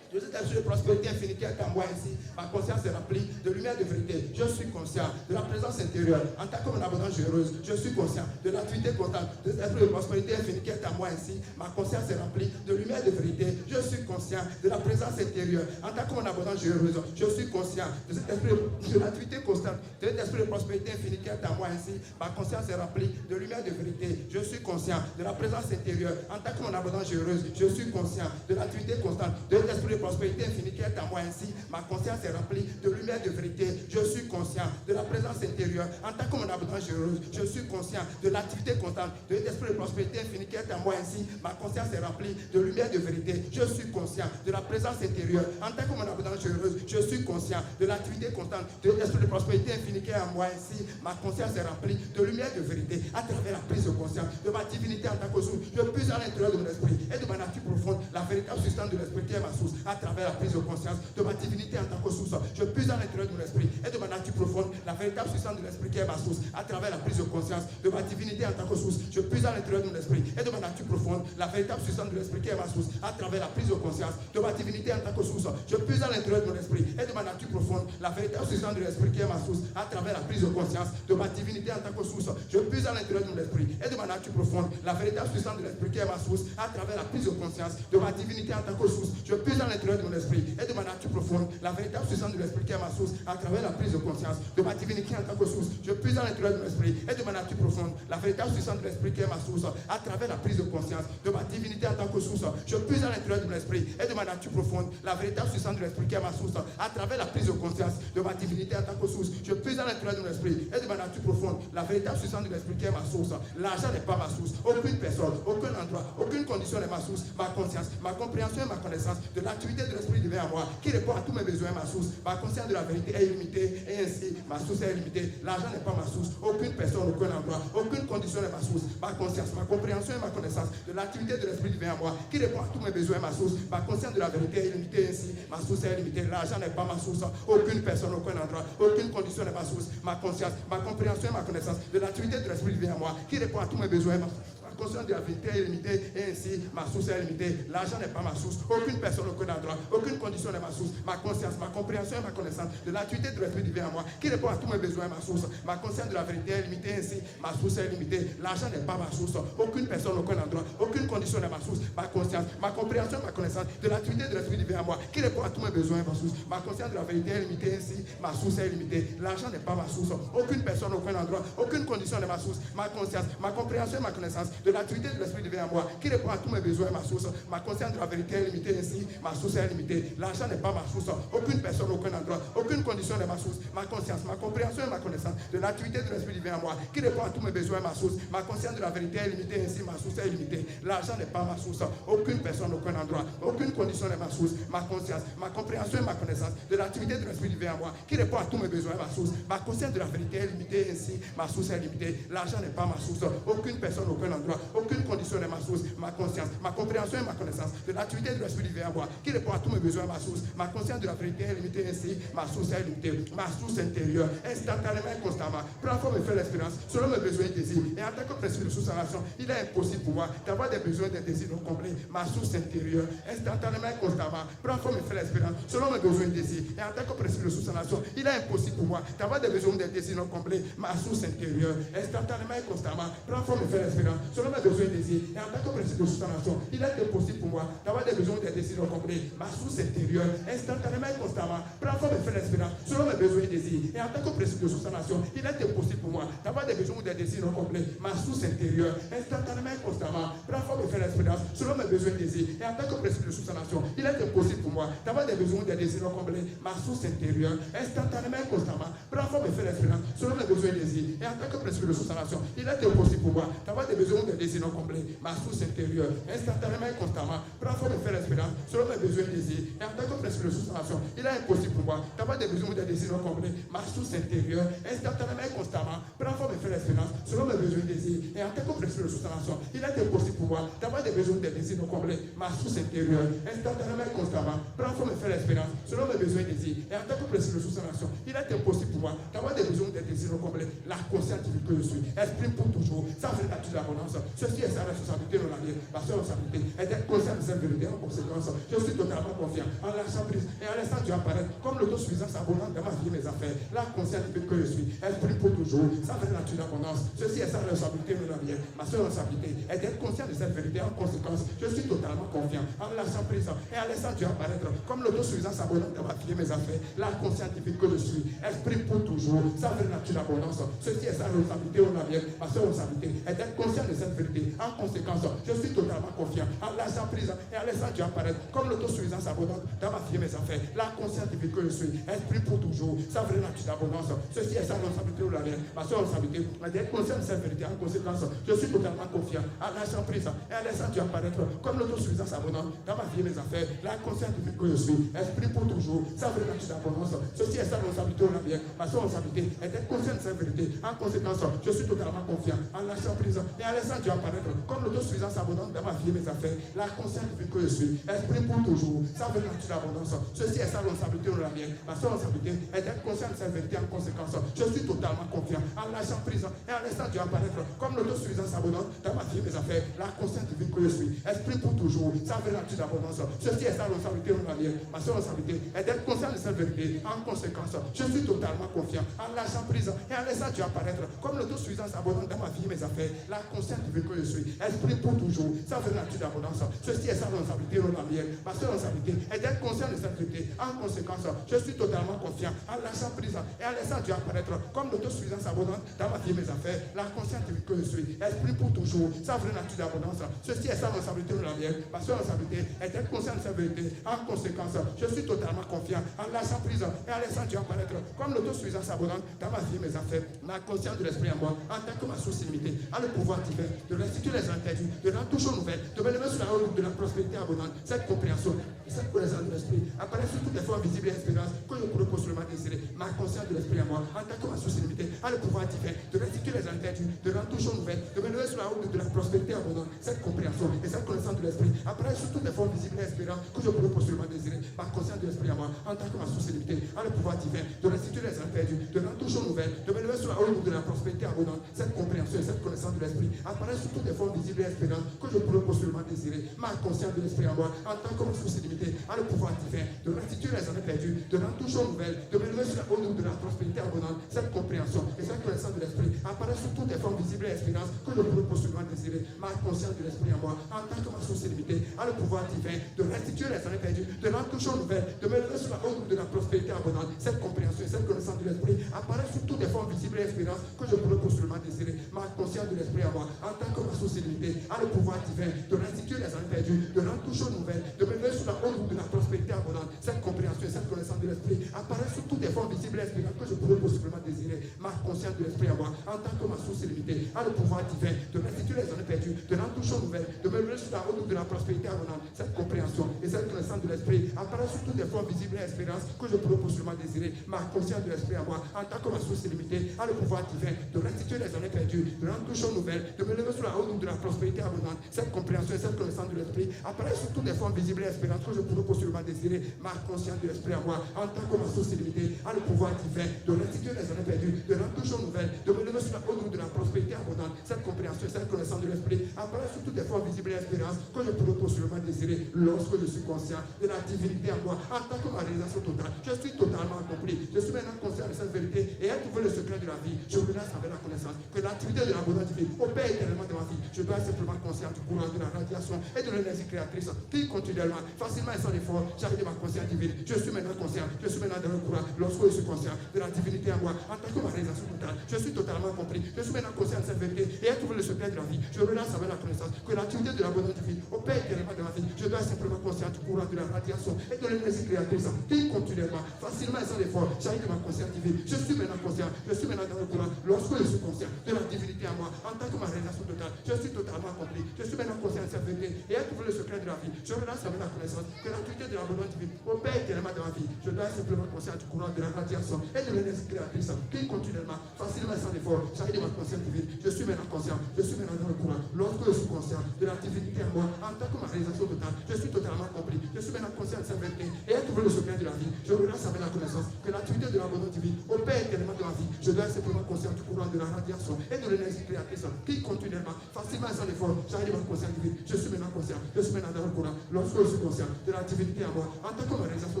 Speaker 13: de cet esprit de prospérité infinie qui est en moi. Ainsi, ma conscience est remplie de lumière et de vérité. Je suis conscient de la présence intérieure en tant que mon abondance généreuse. Je suis conscient de l'activité constante de cet esprit de prospérité infinie qui est en moi. Ainsi, ma conscience est remplie de lumière et de vérité. Je suis conscient de la présence intérieure en tant que mon abondance généreuse. Je suis conscient de cet esprit de l'activité constante de cet esprit de prospérité infinie qui est en moi. Ainsi, ma conscience est remplie de lumière et de vérité. Je suis conscient de la présence intérieure en tant que mon abondance généreuse. Je suis conscient de l'activité constante de cet esprit de prospérité infinie qui est en moi. Ainsi, ma conscience est remplie de lumière et de vérité. Je suis conscient de la présence intérieure en tant que mon abondance généreuse. Je suis conscient de l'activité constante de l'esprit de prospérité infinie qui est en moi. Ainsi, ma conscience est remplie de lumière et de vérité. Je suis conscient de la présence intérieure en tant que mon abondance généreuse. Je suis conscient de l'activité constante de l'esprit de prospérité infinie qui est en moi. Ainsi, ma conscience est remplie de lumière et de vérité à travers la prise de conscience de ma divinité en tant que source. Je puise à l'intérieur de mon esprit et de ma nature profonde la véritable substance de l'esprit qui est ma source à travers la prise de conscience de ma divinité en tant que source. Je puise à l'intérieur de mon esprit et de ma nature profonde la véritable substance de l'esprit qui est ma source à travers la prise de conscience de ma divinité en tant que source. Je puise à l'intérieur de mon esprit et de ma nature profonde la véritable substance de l'esprit qui est ma source à travers la prise de conscience de ma divinité en tant que source. Je puise à l'intérieur de mon esprit et de ma nature profonde la véritable substance de l'esprit qui est ma source à travers la prise de conscience de ma divinité en tant que source. Je puise à l'intérieur de mon esprit et de ma nature profonde la véritable substance de l'esprit qui est ma source à travers la prise de conscience de ma divinité en tant que source. Je puise à l'intérieur de mon esprit et de ma nature profonde la véritable substance de l'esprit qui est ma source à travers la prise de conscience de ma divinité en tant que source. Je puise à l'intérieur de mon esprit et de ma nature profonde la véritable substance de l'esprit qui est ma source à travers la prise de conscience de ma divinité en tant que source. Je puise à l'intérieur de mon esprit et de ma nature profonde la véritable substance de l'esprit qui est ma source à travers la prise de conscience de ma divinité en tant que source. Je puise à l'intérieur de mon esprit et de ma nature profonde la véritable substance de l'esprit qui est ma source. L'argent n'est pas ma source. Aucune personne, aucun endroit, aucune condition n'est ma source. Ma conscience, ma compréhension et ma connaissance de l'activité de l'esprit divin en moi qui répond à tous mes besoins, ma source. Ma conscience de la vérité est illimitée et ainsi ma source est illimitée. L'argent n'est pas ma source. Aucune personne, aucun endroit, aucune condition n'est ma source. Ma conscience, ma compréhension et ma connaissance de l'activité de l'esprit divin en moi qui répond à tous mes besoins, ma source. Ma conscience de la vérité est illimitée ainsi ma source est illimitée. L'argent n'est pas ma source. Aucune personne, aucun endroit, aucune condition n'est ma source. Ma conscience, ma compréhension et ma connaissance de l'activité de l'esprit divin en moi qui répond à tous mes besoins, ma conscience de la vérité est limitée et ainsi ma source est limitée. L'argent n'est pas ma source. Aucune personne, aucun endroit, aucune condition n'est ma source. Ma conscience, ma compréhension et ma connaissance de l'activité de l'esprit divin en moi qui répond à tous mes besoins, ma source. Ma conscience de la vérité est limitée ainsi ma source est limitée. L'argent n'est pas ma source. Aucune personne, aucun endroit, aucune condition n'est ma source. Ma conscience, ma compréhension et ma connaissance de l'activité de l'esprit divin en moi qui répond à tous mes besoins, ma source. Ma conscience de la vérité est limitée ainsi ma source est limitée. L'argent n'est pas ma source. Aucune personne, aucun endroit, aucune condition n'est ma source. Ma conscience, ma compréhension et ma connaissance de de l'activité de l'Esprit divin en moi, qui répond à tous mes besoins, ma source. Ma conscience de la vérité est limitée, ainsi ma source est limitée. L'argent n'est pas ma source, aucune personne, aucun endroit, aucune condition n'est ma source. Ma conscience, ma compréhension et ma connaissance de l'activité de l'Esprit divin en moi, qui répond à tous mes besoins, ma source. Ma conscience de la vérité est limitée, ainsi ma source est limitée. L'argent n'est pas ma source, aucune personne, aucun endroit, aucune condition n'est ma source. Ma conscience, ma compréhension et ma connaissance de l'activité de l'Esprit divin en moi, qui répond à tous mes besoins, ma source. Ma conscience de la vérité est limitée, ainsi ma source est limitée. L'argent n'est pas ma source, aucune personne, aucun endroit, aucune condition n'est ma source. Ma conscience, ma compréhension et ma connaissance de l'activité de l'Esprit divin en moi, qui répond à tous mes besoins, ma source. Ma conscience de la vérité est limitée, ainsi ma source est limitée. Ma source intérieure, instantanément et constamment, prend forme et fait l'expérience selon mes besoins et désirs. Et en tant que principe de sous-salvation, il est impossible pour moi d'avoir des besoins et des désirs non comblés. Ma source intérieure, instantanément et constamment, prend forme et fait l'expérience selon mes besoins et désirs. Et en tant que principe de sous-salvation, il est impossible pour moi d'avoir des besoins et des désirs non comblés. Ma source intérieure, instantanément et constamment, prend forme et fait l'expérience selon mes besoins et désirs. Et en tant que principe de sous-salvation, il est impossible pour moi d'avoir des besoins et des désirs non comblés. Ma source intérieure, instantanément et constamment, prend forme et fait l'expérience selon mes besoins et désirs. Et en tant que principe de sous-salvation, il est impossible pour moi d'avoir des besoins ou des désirs non comblés. Ma source intérieure, instantanément et constamment, prend forme et fait l'expérience selon mes besoins et désirs. Et en tant que principe de sous-salvation, il est impossible pour moi d'avoir des besoins ou des désirs non comblés. Ma source intérieure, instantanément et constamment, prend forme et fait l'expérience selon mes besoins et désirs. Et en tant que principe de sous-salvation, il est impossible pour moi d'avoir des besoins ou des désirs non comblés. Ma source intérieure, instantanément et constamment, prend forme et fait l'expérience selon mes besoins et désirs. Et en tant que principe de sous-salvation, il est impossible pour moi d'avoir des besoins ou des désirs non comblés. Ma source intérieure, instantanément et constamment, prend forme et fait l'expérience selon mes besoins et désirs. Et en tant que principe de sous-salvation, il est impossible pour moi d'avoir des besoins ou des désirs non comblés. Ma source intérieure, instantanément et constamment, prend forme et fait l'expérience selon mes besoins et désirs. Et en tant que principe de sous-salvation, il est impossible pour moi d'avoir des besoins ou des désirs non comblés. La conscience divine que je suis exprime pour toujours sa vraie nature d'abondance. Ceci est sa responsabilité dans la vie, ma seule responsabilité est d'être conscient de cette vérité. En conséquence, je suis totalement confiant en lâchant prise et en laissant Dieu apparaître comme l'autosuffisance abondante dans ma vie et mes affaires. La conscience divine que je suis exprime pour toujours sa vraie nature d'abondance. Ceci est sa responsabilité dans la vie, ma seule responsabilité est d'être conscient de cette vérité. En conséquence, je suis totalement confiant en lâchant prise et en laissant Dieu apparaître comme l'autosuffisance abondante dans ma vie et mes affaires. La conscience divine que je suis exprime pour toujours sa vraie nature d'abondance. Ceci est sa responsabilité dans la vie, ma seule responsabilité est d'être conscient de cette vérité. En conséquence, je suis totalement confiant en lâchant prise et en laissant Dieu apparaître comme l'autosuffisance abondante dans ma vie et mes affaires. La conscience divine que je suis exprime pour toujours sa vraie nature d'abondance. Ceci est sa responsabilité dans la vie, ma seule responsabilité est d'être conscient de cette vérité. En conséquence, je suis totalement confiant en lâchant prise et en laissant Dieu apparaître comme l'autosuffisance abondante dans ma vie et mes affaires. La conscience divine que je suis exprime pour toujours sa vraie nature d'abondance. Ceci est sa responsabilité dans la vie, ma seule responsabilité est d'être conscient de cette vérité. En conséquence, je suis totalement confiant en lâchant prise et en laissant Dieu apparaître comme l'autosuffisance abondante dans ma vie et mes affaires. La conscience divine que je suis exprime pour toujours sa vraie nature d'abondance. Ceci est sa responsabilité dans la vie, ma seule responsabilité est d'être conscient de cette vérité. En conséquence, je suis totalement confiant en lâchant prise et en laissant Dieu apparaître comme l'autosuffisance abondante dans ma vie et mes affaires. La conscience divine que je suis exprime pour toujours sa vraie nature d'abondance. Ceci est sa responsabilité dans la vie, ma seule responsabilité est d'être conscient de cette vérité. En conséquence, je suis totalement confiant en lâchant prise et en laissant Dieu apparaître comme l'autosuffisance abondante dans ma vie et mes affaires. La conscience divine que je suis exprime pour toujours sa vraie nature d'abondance. Ceci est sa responsabilité dans la vie, ma seule responsabilité est d'être conscient de cette vérité. En conséquence, je suis totalement confiant en lâchant prise et en laissant Dieu apparaître comme l'autosuffisance abondante dans ma vie et mes affaires. La conscience divine que je suis exprime pour toujours sa vraie nature d'abondance. Ceci est sa responsabilité dans la vie, ma seule responsabilité est d'être conscient de cette vérité. En conséquence, je suis totalement confiant en lâchant prise et en laissant Dieu apparaître comme l'autosuffisance abondante dans ma vie et mes affaires. Ma conscience de l'esprit en moi, en tant que ma source illimitée, a le pouvoir divin de restituer les interdits, de rendre toujours nouvelle, de me lever sur la route de la prospérité abondante. Cette compréhension et cette connaissance de l'esprit apparaît sur toutes les formes visibles et espérances que je pourrais possiblement désirer. Ma conscience de l'esprit en moi, en tant que ma source illimitée, a le pouvoir divin de restituer les interdits, de rendre toujours nouvelle, de me lever sur la route de la prospérité abondante. Cette compréhension et cette connaissance de l'esprit apparaît sur toutes les formes visibles et espérances que je pourrais possiblement désirer. Ma conscience de l'esprit en moi, en tant que ma source illimitée, a le pouvoir divin de restituer les interdits, de rendre toujours nouvelle, de me lever sur la route de la prospérité abondante. Cette compréhension et cette connaissance de l'esprit apparaît sur toutes les formes visibles et espérances que je pourrais possiblement désirer. Ma conscience de l'esprit en moi, en tant que ma source illimitée, a le pouvoir divin de restituer les années perdues, de rendre toujours nouvelle, de me lever sur la route de la prospérité abondante. Cette compréhension et cette connaissance de l'esprit apparaît sur toutes les formes visibles et espérances que je pourrais possiblement désirer. Ma conscience de l'esprit en moi, en tant que ma source illimitée, a le pouvoir divin de restituer les années perdues, de rendre toujours nouvelle, de me lever sur la route de la prospérité abondante. Cette compréhension et cette connaissance de l'esprit l'esprit, apparaît sous toutes les formes visibles et espérances que je pourrais possiblement désirer. Ma conscience de l'esprit à moi, en tant que ma source illimitée, a le pouvoir divin de restituer les années perdues, de rendre tout chose nouvelle, de me lever sous la haute route de la prospérité abondante. Cette compréhension et cette connaissance de l'esprit apparaît sous toutes les formes visibles et espérances que je pourrais possiblement désirer. Ma conscience de l'esprit à moi, en tant que ma source illimitée, a le pouvoir divin de restituer les années perdues, de rendre tout chose nouvelle, de me lever sous la haute route de la prospérité abondante. Cette compréhension et cette connaissance de l'esprit apparaît sous toutes les formes visibles et espérances que je pourrais possiblement désirer. Ma conscience de l'esprit à moi, en tant que ma source illimitée, a le pouvoir divin de restituer les années perdues, de rendre tout chose nouvelle, de me lever sous la haute route de la prospérité abondante. Cette compréhension et cette connaissance de l'esprit apparaît sous toutes les formes visibles et espérances que je pourrais possiblement désirer. Ma conscience de l'esprit à moi, en tant que ma source illimitée, a le pouvoir divin de restituer les années perdues, de rendre tout chose nouvelle, de me lever sous la haute route de la prospérité abondante. Cette compréhension et cette connaissance de l'esprit apparaît sous toutes les formes visibles et espérances que je pourrais possiblement désirer lorsque je suis conscient de la divinité en moi, en tant que ma réalisation totale. Je suis totalement accompli. Je suis maintenant conscient de cette vérité et ai trouvé le secret de la vie. Je relâche avec la connaissance que l'activité de l'abondance divine opère éternellement dans ma vie. Je dois être simplement conscient du courant de la radiation et de l'énergie créatrice qui continuellement, facilement et sans effort, j'arrive de ma conscience divine. Je suis maintenant conscient. Je suis maintenant dans le courant lorsque je suis conscient de la divinité en moi, en tant que ma réalisation totale. Je suis totalement accompli. Je suis maintenant conscient de cette vérité et ai trouvé le secret de la vie. Je relâche avec la connaissance que l'activité de l'abondance divine opère éternellement dans ma vie. Je dois être simplement conscient du courant de la radiation et de l'énergie créatrice qui continuellement, facilement et sans effort, j'arrive de ma conscience divine. Je suis maintenant conscient. Je suis maintenant dans le courant lorsque je suis conscient de la divinité en moi, en tant que ma réalisation totale. Je suis totalement accompli. Je suis maintenant conscient de cette vérité et ai trouvé le secret de la vie. Je relâche avec la connaissance que l'activité de l'abondance divine opère éternellement dans ma vie. Je dois être simplement conscient du courant de la radiation et de l'énergie créatrice qui continuellement, facilement et sans effort, j'arrive de ma conscience divine. Je suis maintenant conscient. Je suis maintenant dans le courant lorsque je suis conscient de la divinité en moi, en tant que ma réalisation totale. Je suis totalement accompli. Je suis maintenant conscient de cette vérité et ai trouvé le secret de la vie. Je relâche avec la connaissance que l'activité de l'abondance divine opère éternellement dans ma vie. Je dois être simplement conscient du courant de la radiation et de l'énergie créatrice qui continuellement, facilement et sans effort, j'arrive de ma conscience divine. Je suis maintenant conscient. Je suis maintenant dans le courant lorsque je suis conscient de la divinité en moi, en tant que ma réalisation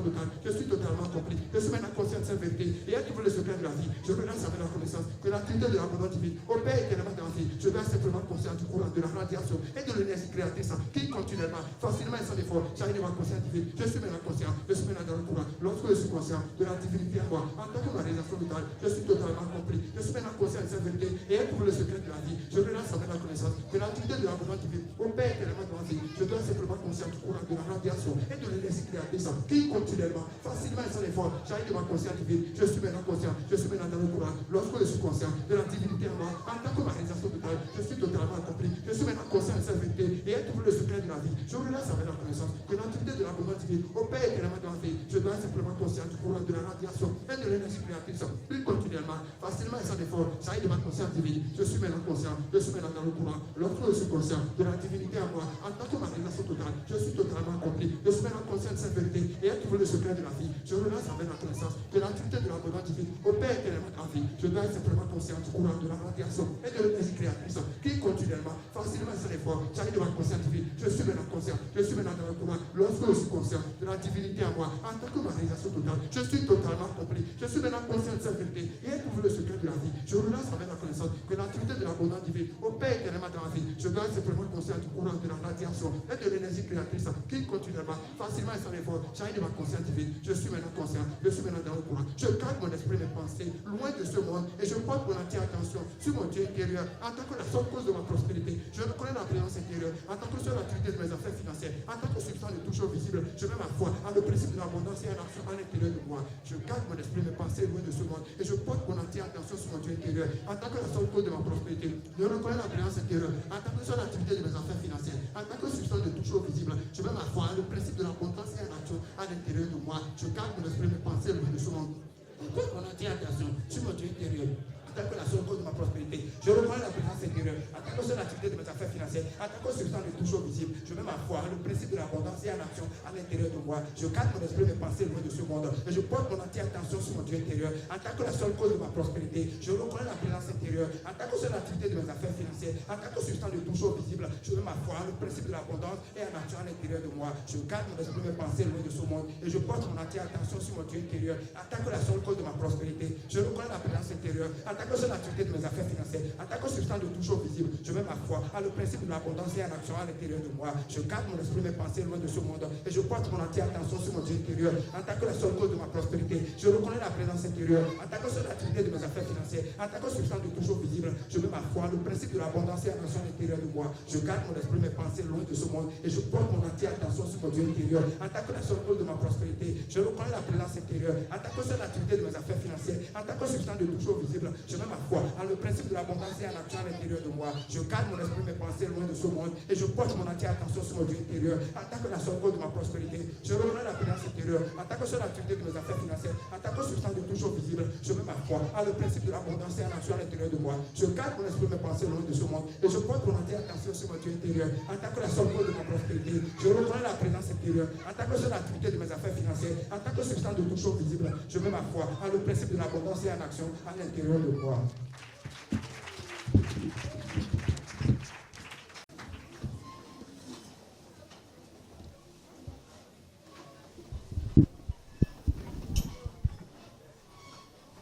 Speaker 13: totale. Je suis totalement accompli. Je suis maintenant conscient de cette vérité et ai trouvé le secret de la vie. Je relâche avec la connaissance que l'activité de l'abondance divine opère éternellement dans ma vie. Je dois être simplement conscient du courant de la radiation et de l'énergie créatrice qui continuellement, facilement et sans effort, j'arrive de ma conscience divine. Je suis maintenant conscient. Je suis maintenant dans le courant lorsque je suis conscient de la divinité en moi, en tant que ma réalisation totale. Je suis totalement accompli. Je suis maintenant conscient de cette vérité et ai trouvé le secret de la vie. Je relâche avec la connaissance que l'activité de l'abondance divine opère éternellement dans ma vie. Je dois être simplement conscient du courant de la radiation et de l'énergie créatrice qui continuellement, facilement et sans effort, j'arrive de ma conscience divine. Je suis maintenant conscient. Je suis maintenant dans le courant lorsque je suis conscient de la divinité en moi, en tant que ma réalisation totale. Je suis totalement accompli. Je suis maintenant conscient de cette vérité et ai trouvé le secret de la vie. Je relâche avec la connaissance que l'activité de l'abondance divine opère éternellement dans ma vie. Je dois être simplement conscient du courant de la radiation et de l'énergie créatrice qui continuellement, facilement et sans effort, j'arrive de ma conscience divine. Je suis maintenant conscient. Je suis maintenant dans le courant lorsque je suis conscient de la divinité en moi, en tant que ma réalisation totale. Je suis totalement accompli. Je suis maintenant conscient de cette vérité et ai trouvé le secret de la vie. Je relâche avec la connaissance que l'activité de l'abondance divine opère éternellement dans ma vie. Je dois être simplement conscient du courant de la radiation et de l'énergie créatrice qui continuellement, facilement et sans effort, j'arrive de ma conscience divine. Je suis maintenant conscient. Je suis maintenant dans le courant lorsque je suis conscient de la divinité en moi, en tant que ma réalisation totale. Je suis totalement accompli. Je suis maintenant conscient de cette vérité et ai trouvé le secret de la vie. Je relâche avec la connaissance que l'activité de l'abondance divine opère éternellement dans ma vie. Je dois être simplement conscient du courant de la radiation et de l'énergie créatrice qui continuellement, facilement et sans effort, j'arrive de ma conscience divine. Je suis maintenant conscient. Je suis maintenant dans le courant. Je garde mon esprit, mes pensées, loin de ce monde et je porte mon entière attention sur mon Dieu intérieur en tant que la seule cause de ma prospérité. Je reconnais la présence intérieure en tant que seule activité de mes affaires financières, en tant que substance de tout chose visible. Je mets ma foi en le principe de l'abondance et en l'action à l'intérieur de moi. Je garde mon esprit, mes pensées loin de ce monde et je porte mon entière attention sur mon Dieu intérieur en tant que la seule cause de ma prospérité. Je reconnais la présence intérieure en tant que seule activité de mes affaires financières, en tant que substance de tout chose visible. Je mets ma foi en le principe de l'abondance et en l'action à l'intérieur de moi. Je garde mon esprit, mes pensées loin de ce monde. Je porte mon entière attention sur mon Dieu intérieur. En tant que la seule cause de ma prospérité, je reconnais la présence intérieure en tant que seule activité de mes affaires financières, en tant que substance de tout chose visible. Je mets ma foi en le principe de l'abondance et en action à l'intérieur de moi. Je garde mon esprit, mes pensées loin de ce monde et je porte mon entière attention sur mon Dieu intérieur en tant que la seule cause de ma prospérité. Je reconnais la présence intérieure en tant que seule activité de mes affaires financières, en tant que substance de tout chose visible. Je mets ma foi en le principe de l'abondance et en action à l'intérieur de moi. Je garde mon esprit, mes pensées loin de ce monde et je porte mon entière attention sur mon Dieu intérieur en tant que la seule cause de ma prospérité. Je reconnais la présence intérieure, attaquant sur l'activité de mes affaires financières, attaquant sur le stand de toujours visible, je mets ma foi à le principe de l'abondance et en action à l'intérieur de moi. Je garde mon esprit, mes pensées loin de ce monde et je porte mon entière attention sur mon Dieu intérieur. Attaquant la seule cause de ma prospérité, je reconnais la présence intérieure, attaquant sur l'activité de mes affaires financières, attaquant sur le stand de toujours visible, je mets ma foi à le principe de l'abondance et en action à l'intérieur de moi. Je garde mon esprit, mes pensées loin de ce monde et je porte mon entière attention sur mon Dieu intérieur. Attaquant la seule cause de ma prospérité, je reconnais la présence intérieure, attaquant sur l'activité de mes affaires financières, attaquant sur le stand de toujours visible, je mets ma foi à le principe de l'abondance et en action à l'intérieur de moi. Je garde mon esprit, mes pensées loin de ce monde et je porte mon entière attention sur mon Dieu intérieur. Attaquant la seule cause de ma prospérité, je reconnais la présence intérieure, attaquant sur l'activité de mes affaires financières, attaquant sur le stand de toujours visible, je mets ma foi à le principe de l'abondance et en action à l'intérieur de moi. Je garde mon esprit, mes pensées loin de ce monde et je porte mon entière attention sur mon Dieu intérieur. Attaquant la seule cause de ma prospérité, je reconnais la présence intérieure, attaquant sur l'activité de mes affaires financières, attaquant sur le stand de toujours visible, je mets ma foi à le principe de l'abondance et en action à l'intérieur de moi.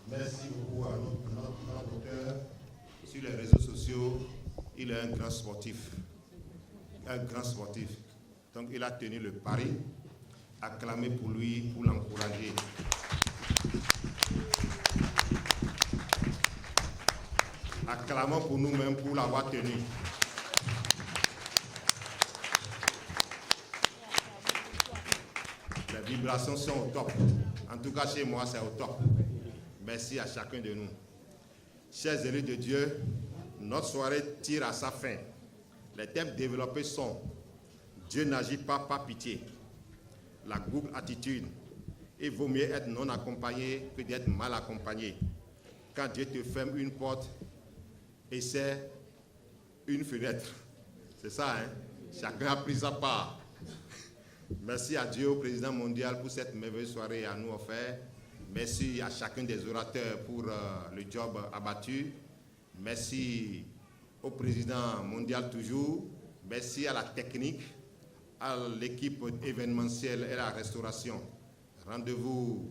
Speaker 1: Merci beaucoup à notre auteur. Sur les réseaux sociaux, il est un grand sportif. Un grand sportif. Donc il a tenu le pari. Acclamez pour lui, pour l'encourager. Acclamons pour nous-mêmes pour l'avoir tenu. Les vibrations sont au top. En tout cas, chez moi, c'est au top. Merci à chacun de nous. Chers élus de Dieu, notre soirée tire à sa fin. Les thèmes développés sont Dieu n'agit pas par pitié, la Google attitude, il vaut mieux être non accompagné que d'être mal accompagné. Quand Dieu te ferme une porte, essaie une fenêtre. C'est ça, hein? Chacun a pris sa part. Merci à Dieu, au président mondial, pour cette merveilleuse soirée à nous offerte. Merci à chacun des orateurs pour le job abattu. Merci au président mondial toujours. Merci à la technique, à l'équipe événementielle et la restauration. Rendez-vous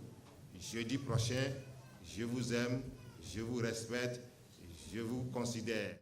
Speaker 1: jeudi prochain. Je vous aime, je vous respecte, je vous considère.